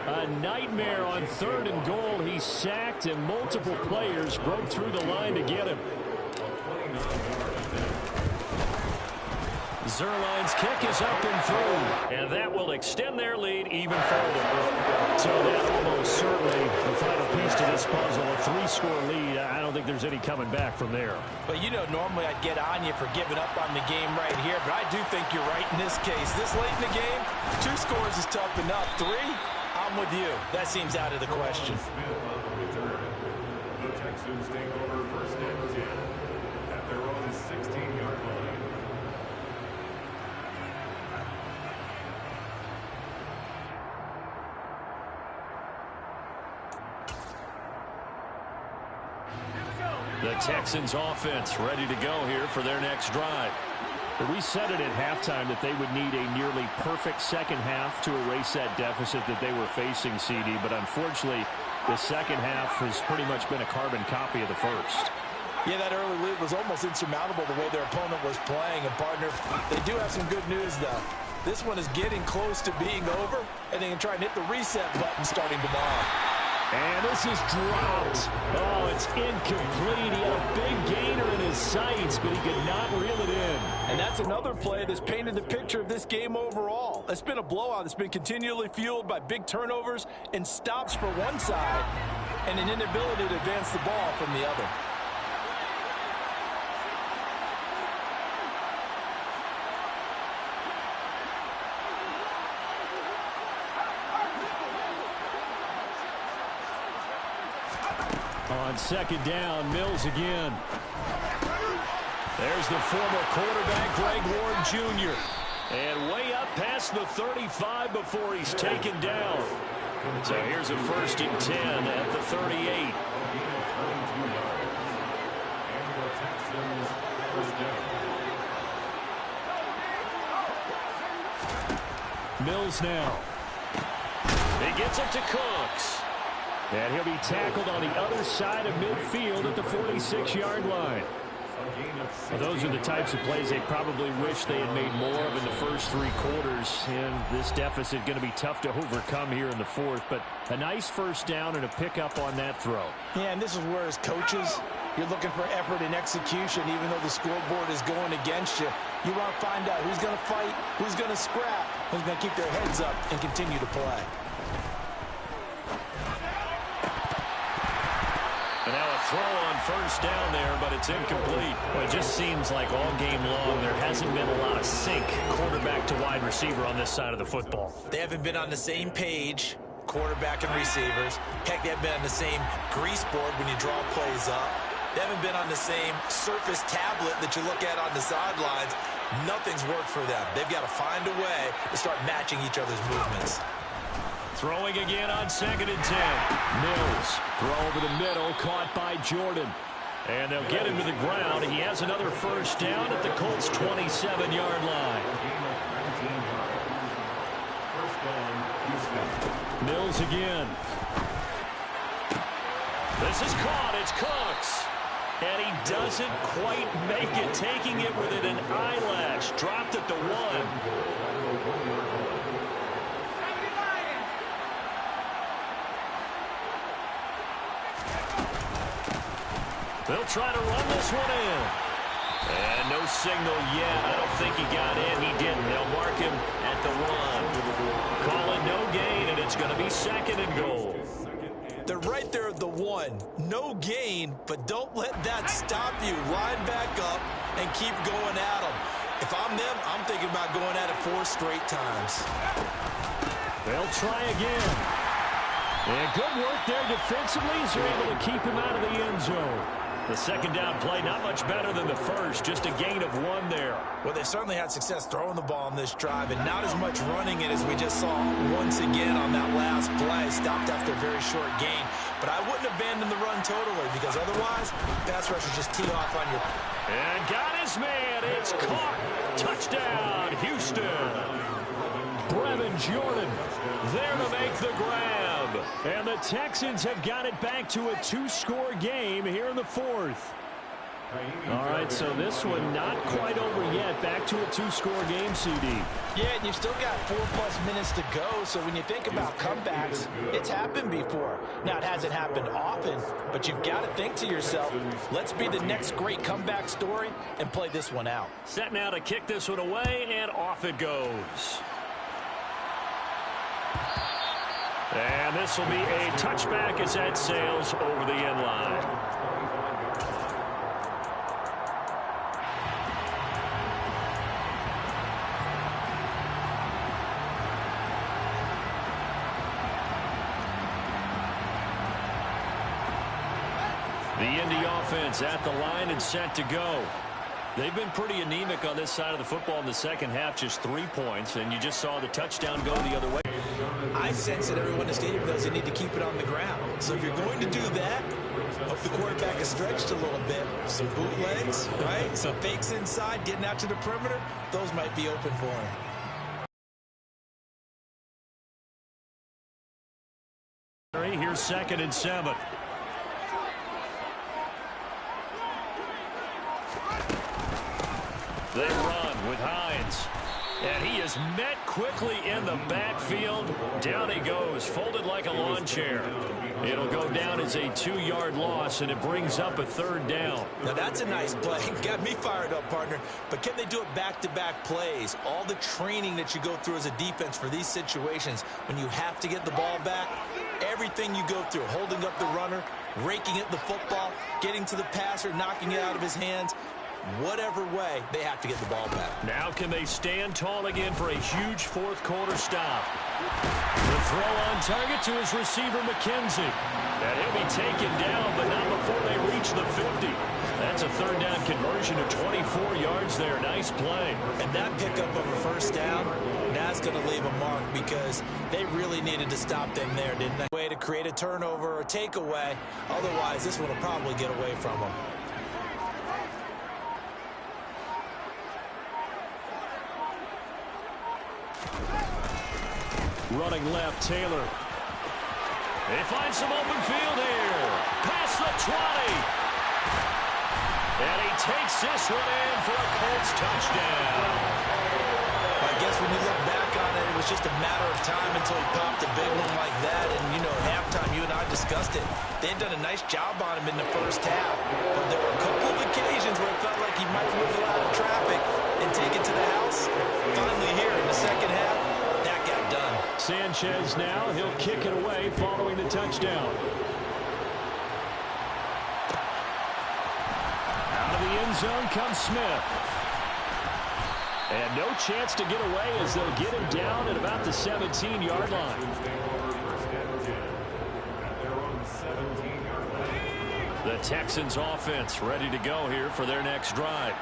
A nightmare on 3rd and goal. He's sacked, and multiple players broke through the line to get him. Zerline's kick is up and through, and that will extend their lead even further. So that almost certainly the final piece to this puzzle, a 3-score lead. I don't think there's any coming back from there. But, you know, normally I'd get on you for giving up on the game right here, but I do think you're right in this case. This late in the game, 2 scores is tough enough. 3, I'm with you. That seems out of the question. The Texans take over 1st and 10 at their own 16-yard line. The Texans offense ready to go here for their next drive. We said it at halftime that they would need a nearly perfect second half to erase that deficit that they were facing, CD. But unfortunately, the second half has pretty much been a carbon copy of the first. Yeah, that early lead was almost insurmountable the way their opponent was playing. And, partner, they do have some good news, though. This one is getting close to being over, and they can try and hit the reset button starting tomorrow. And this is dropped. Oh, it's incomplete. He had a big gainer in his sights, but he could not reel it in. And that's another play that's painted the picture of this game overall. It's been a blowout. It's been continually fueled by big turnovers and stops for one side and an inability to advance the ball from the other. On 2nd down, Mills again. There's the former quarterback, Greg Ward Jr. And way up past the 35 before he's taken down. So here's a 1st and 10 at the 38. Mills now. He gets it to Cooks. And he'll be tackled on the other side of midfield at the 46-yard line. Well, those are the types of plays they probably wish they had made more of in the first 3 quarters. And this deficit going to be tough to overcome here in the 4th. But a nice 1st down and a pickup on that throw. Yeah, and this is where as coaches, you're looking for effort and execution, even though the scoreboard is going against you. You want to find out who's going to fight, who's going to scrap, who's going to keep their heads up and continue to play. And now a throw on 1st down there, but it's incomplete. Well, it just seems like all game long there hasn't been a lot of sync quarterback to wide receiver on this side of the football. They haven't been on the same page, quarterback and receivers. Heck, they haven't been on the same grease board when you draw plays up. They haven't been on the same surface tablet that you look at on the sidelines. Nothing's worked for them. They've got to find a way to start matching each other's movements. Throwing again on 2nd and 10. Mills, throw over the middle, caught by Jordan. And they'll get him to the ground. He has another first down at the Colts' 27-yard line. Mills again. This is caught. It's Cooks. And he doesn't quite make it, taking it within an eyelash. Dropped at the 1. They'll try to run this one in. And no signal yet. I don't think he got in. He didn't. They'll mark him at the 1. Call it no gain, and it's going to be 2nd and goal. They're right there at the 1. No gain, but don't let that stop you. Line back up and keep going at them. If I'm them, I'm thinking about going at it 4 straight times. They'll try again. And good work there defensively as they're able to keep him out of the end zone. The 2nd down play, not much better than the first, just a gain of 1 there. Well, they certainly had success throwing the ball on this drive, and not as much running it as we just saw once again on that last play. Stopped after a very short gain. But I wouldn't abandon the run totally, because otherwise, pass rushers just tee off on your... And got his man. It's caught. Touchdown, Houston. Brevin Jordan there to make the grab. And the Texans have got it back to a 2-score game here in the 4th. All right, so this one not quite over yet. Back to a 2-score game, CD. Yeah, and you've still got 4+ minutes to go, so when you think about comebacks, it's happened before. Now, it hasn't happened often, but you've got to think to yourself, let's be the next great comeback story and play this one out. Set now to kick this one away, and off it goes. And this will be a touchback as that sails over the end line. The Indy offense at the line and set to go. They've been pretty anemic on this side of the football in the second half, just 3 points, and you just saw the touchdown go the other way. I sense that everyone in the stadium doesn't need to keep it on the ground. So if you're going to do that, hope the quarterback is stretched a little bit. Some bootlegs, right? Some fakes inside, getting out to the perimeter. Those might be open for him. Here's 2nd and 7. They run with Hines. And he is met quickly in the backfield. Down he goes, folded like a lawn chair. It'll go down as a 2-yard loss, and it brings up a 3rd down. Now, that's a nice play. Got me fired up, partner. But can they do it back-to-back plays? All the training that you go through as a defense for these situations, when you have to get the ball back, everything you go through, holding up the runner, raking at the football, getting to the passer, knocking it out of his hands, whatever way, they have to get the ball back. Now can they stand tall again for a huge 4th quarter stop? The throw on target to his receiver, McKenzie. And he'll be taken down, but not before they reach the 50. That's a 3rd down conversion of 24 yards there. Nice play. And that pickup of a 1st down, that's going to leave a mark because they really needed to stop them there, didn't they? Way to create a turnover or takeaway. Otherwise, this one will probably get away from them. Running left, Taylor. They find some open field here. Past the 20. And he takes this one in for a Colts touchdown. I guess when you look back on it, it was just a matter of time until he popped a big one like that. And, you know, at halftime, you and I discussed it. They had done a nice job on him in the first half. But there were a couple of occasions where it felt like he might wiggle out of traffic and take it to the house. Finally here in the second half, that got done. Sanchez now, he'll kick it away following the touchdown. Out of the end zone comes Smith. And no chance to get away as they'll get him down at about the 17-yard line. Texans offense ready to go here for their next drive.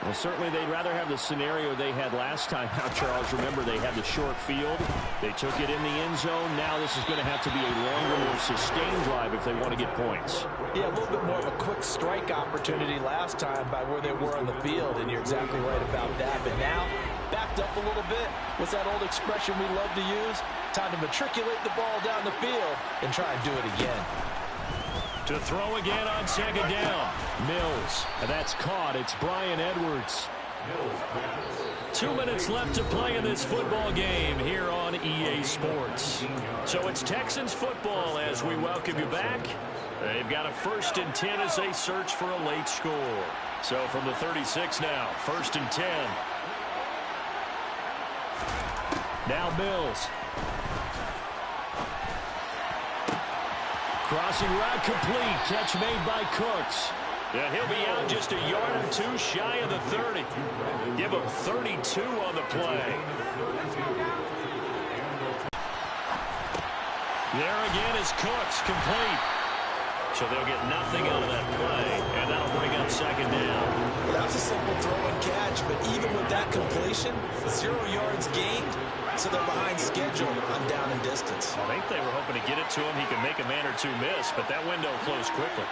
Well, certainly they'd rather have the scenario they had last time out, Charles. Remember, they had the short field. They took it in the end zone. Now this is going to have to be a longer, more sustained drive if they want to get points. Yeah, a little bit more of a quick strike opportunity last time by where they were on the field, and you're exactly right about that. But now, backed up a little bit. What's that old expression we love to use? Time to matriculate the ball down the field and try and do it again. To throw again on second down. Mills. And that's caught. It's Bryan Edwards. 2 minutes left to play in this football game here on EA Sports. So it's Texans football as we welcome you back. They've got a 1st and 10 as they search for a late score. So from the 36 now, 1st and 10. Now Mills. Crossing route complete. Catch made by Cooks. Yeah, he'll be out just a yard or two shy of the 30. Give him 32 on the play. There again is Cooks, complete. So they'll get nothing out of that play, and that'll bring up second down. Well, that was a simple throw and catch, but even with that completion, 0 yards gained, so they're behind schedule on down and distance. I think they were hoping to get it to him. He could make a man or two miss, but that window closed quickly.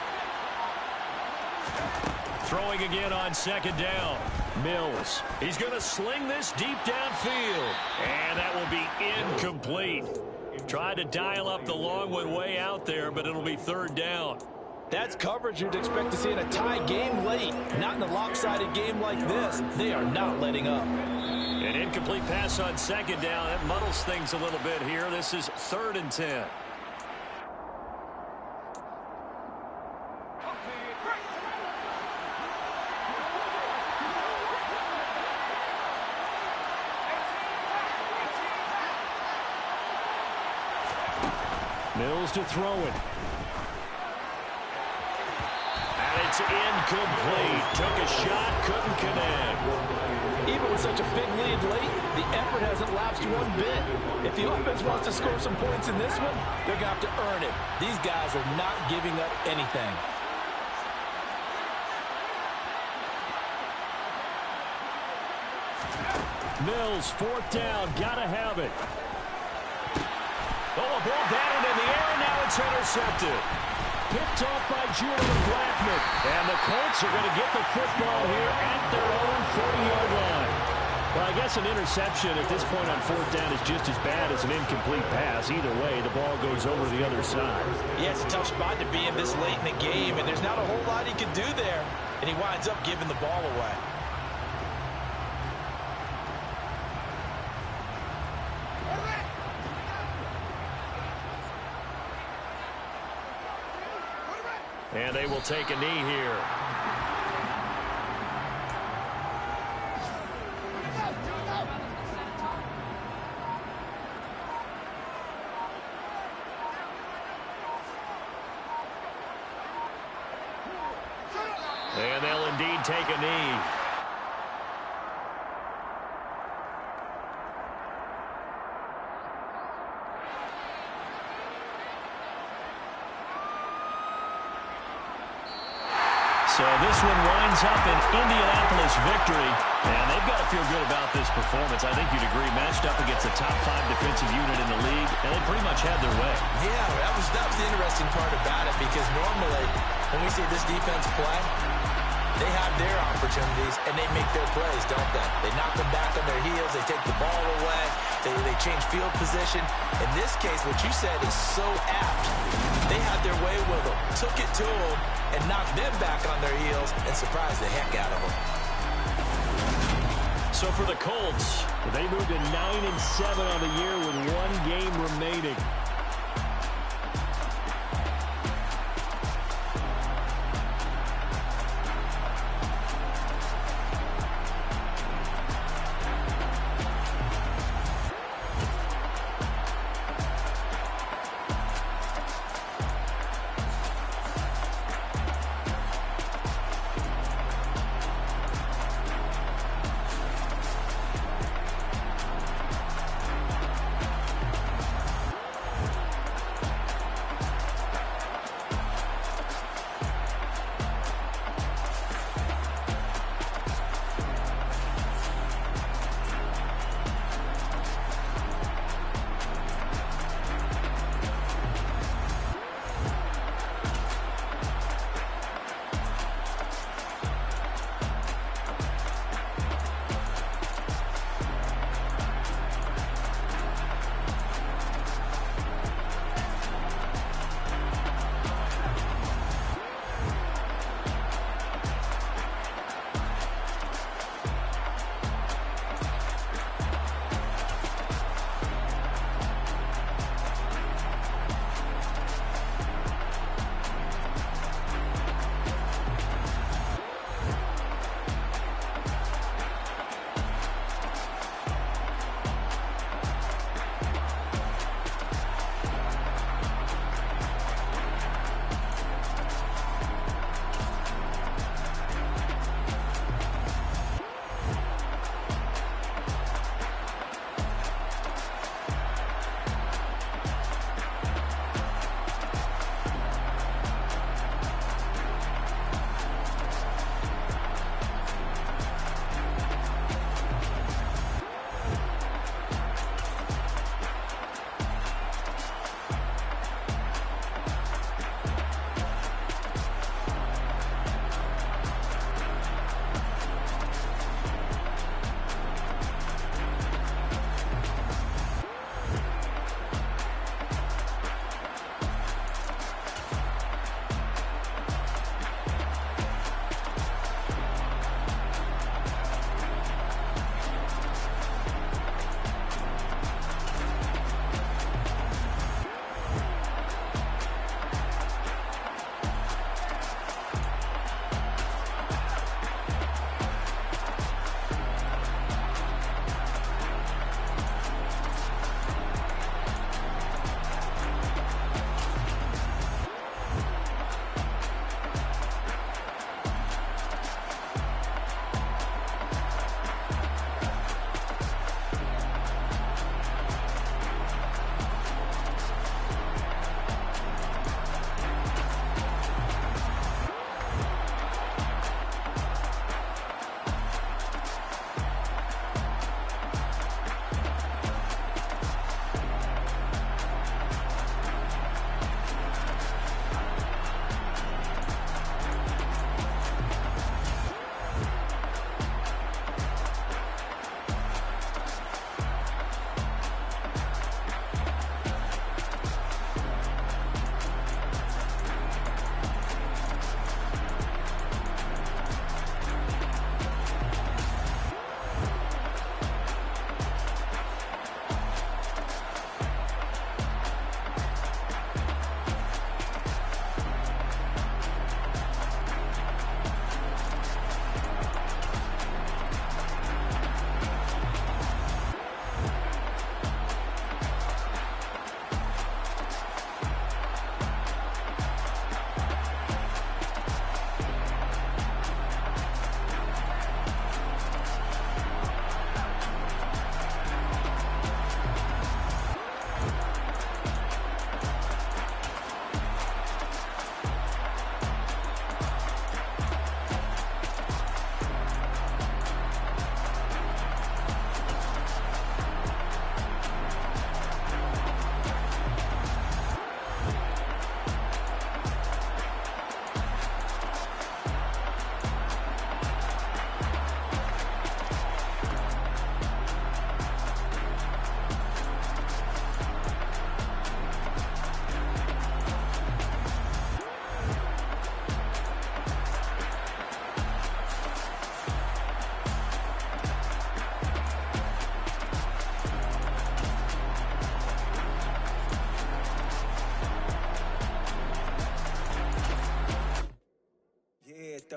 Throwing again on second down. Mills. He's going to sling this deep downfield, and that will be incomplete. Tried to dial up the long one way out there, but it'll be 3rd down. That's coverage you'd expect to see in a tie game late. Not in a lopsided game like this. They are not letting up. An incomplete pass on second down. That muddles things a little bit here. This is 3rd and 10. Mills to throw it. And it's incomplete. Took a shot, couldn't connect. Even with such a big lead late, the effort hasn't lapsed one bit. If the offense wants to score some points in this one, they're going to have to earn it. These guys are not giving up anything. Mills, 4th down, gotta have it. Oh, a ball batted in the air, and now it's intercepted. Picked off by Julian Blackman. And the Colts are going to get the football here at their own 40-yard line. Well, I guess an interception at this point on 4th down is just as bad as an incomplete pass. Either way, the ball goes over the other side. Yeah, it's a tough spot to be in this late in the game, and there's not a whole lot he can do there. And he winds up giving the ball away. And they will take a knee here. And they'll indeed take a knee. So this one winds up an Indianapolis victory, and they've got to feel good about this performance. I think you'd agree, matched up against a top 5 defensive unit in the league, and they pretty much had their way. Yeah, that was the interesting part about it, because normally when we see this defense play, they have their opportunities, and they make their plays, don't they? They knock them back on their heels. They take the ball away. They change field position. In this case, what you said is so apt. They had their way with them, took it to them, and knocked them back on their heels and surprised the heck out of them. So for the Colts, they moved to 9-7 on the year with 1 game remaining.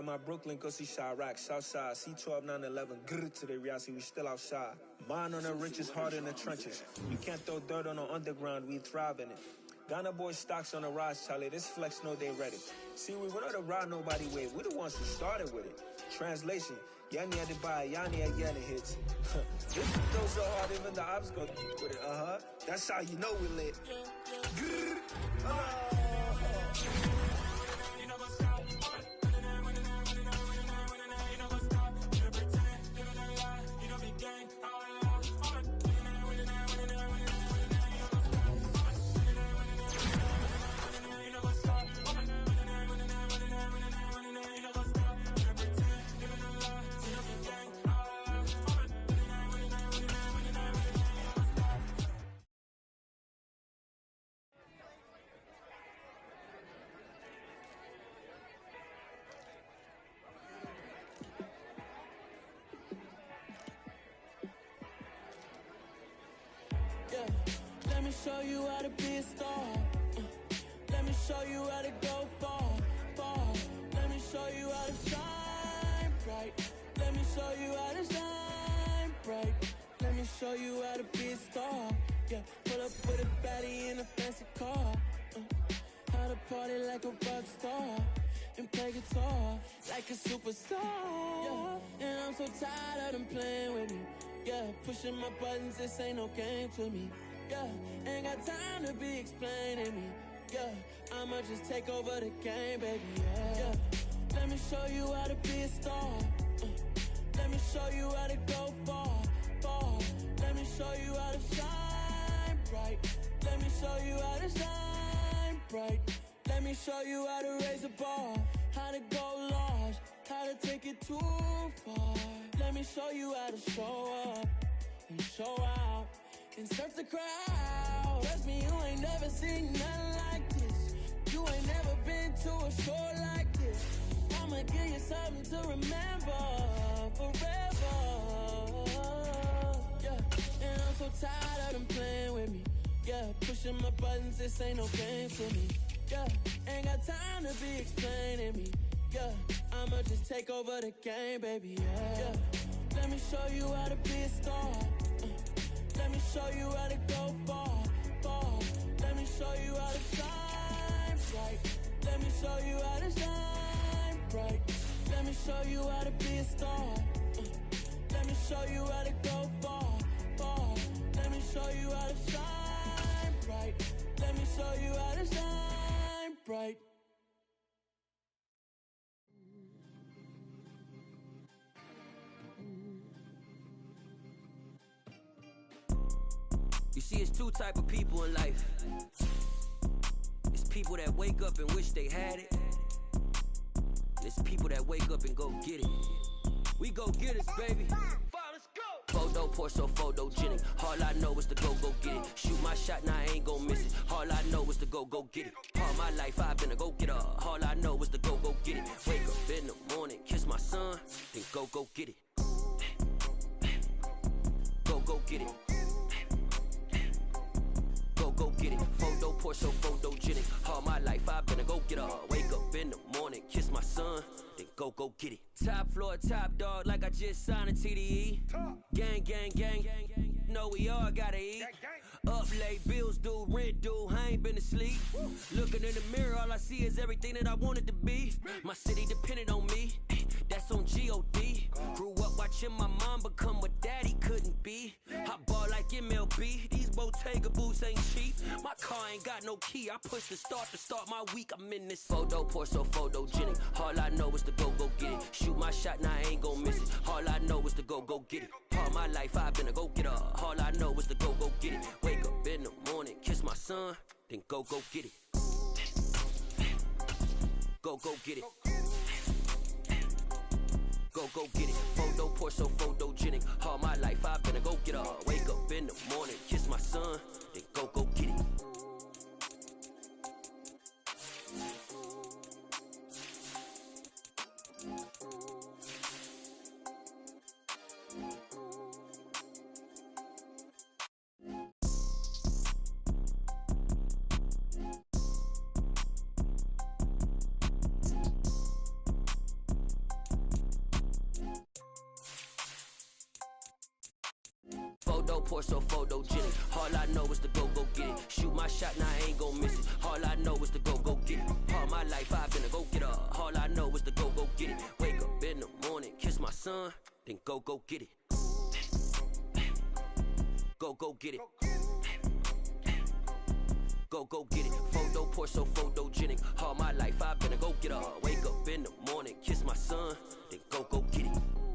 my Brooklyn, go see Chirac, Southside, C12, 911, grrr to the reality, we still outside. Mine on the riches, hard in the trenches. You can't throw dirt on the underground, we thrive in it. Ghana boys stocks on the rise, Charlie, this flex know they ready. See, we went on to ride nobody with, we the ones who started with it. Translation, Yanni had to buy, Yanni had Yanni hits. This goes so hard, even the ops go with it, That's how you know we lit. Grrr. Let me show you how to be a star. Let me show you how to go far, far. Let me show you how to shine bright. Let me show you how to shine bright. Let me show you how to be a star. Yeah, pull up with a fatty in a fancy car. How to party like a rock star and play guitar like a superstar. Yeah, and I'm so tired of them playing with me. Yeah, pushing my buttons, this ain't no game to me. Yeah, ain't got time to be explaining me. Yeah, I'ma just take over the game, baby. Yeah, let me show you how to be a star. Let me show you how to go far, far. Let me show you how to shine bright. Let me show you how to shine bright. Let me show you how to raise a bar, how to go large, how to take it too far. Let me show you how to show up and show out and surf the crowd. Trust me, you ain't never seen nothing like this. You ain't never been to a show like this. I'ma give you something to remember forever. Yeah, and I'm so tired of them playing with me. Yeah, pushing my buttons, this ain't no game to me. Yeah, ain't got time to be explaining me. Yeah, I'ma just take over the game, baby. Yeah, let me show you how to be a star. Let me show you how to go far, far. Let me show you how to shine bright. Let me show you how to shine bright. Let me show you how to be a star. Let me show you how to go far, far. Let me show you how to shine bright. Let me show you how to shine bright. You see, it's two type of people in life. It's people that wake up and wish they had it. It's people that wake up and go get it. We go get it, baby. Let's go. Photo, Porsche, photogenic. All I know is to go get it. Shoot my shot, now I ain't gon' miss it. All I know is to go get it. All my life I've been a go-getter. All I know is to go get it. Wake up in the morning, kiss my son, then go get it. Go get it. Go get it. Photo, Porsche, photogenic. All my life I've been a go-getter. Wake up in the morning, kiss my son, then go get it. Top floor, top dog, like I just signed a TDE. Gang, gang, gang, gang, gang. Know we all gotta eat. Up late, bills due, rent due, I ain't been asleep. Looking in the mirror, all I see is everything that I wanted to be. My city depended on me, that's on G.O.D. Grew up watching my mom become what daddy couldn't be. I ball like MLB, these Bottega boots ain't cheap. My car ain't got no key, I push the start to start my week. I'm in this photo, Porsche, photogenic. All I know is to go get it. Shoot my shot, now I ain't gon' miss it. All I know is to go get it. All my life I've been a go-getter. All I know is to go get it. Wake up in the morning, kiss my son, then go get it. Go get it. Go get it. Photo, Porsche, photogenic. All my life I've been a go-getter. Wake up in the morning, kiss my son, then go get it. pour so photogenic. All I know is to go get it. Shoot my shot, now I ain't gon' miss it. All I know is to go get it. All my life I've been a go getter. All I know is to go get it. Wake up in the morning, kiss my son, then go get it. Go get it. Go get it. Photo pour so photogenic. All my life I've been a go getter. Wake up in the morning, kiss my son, then go get it.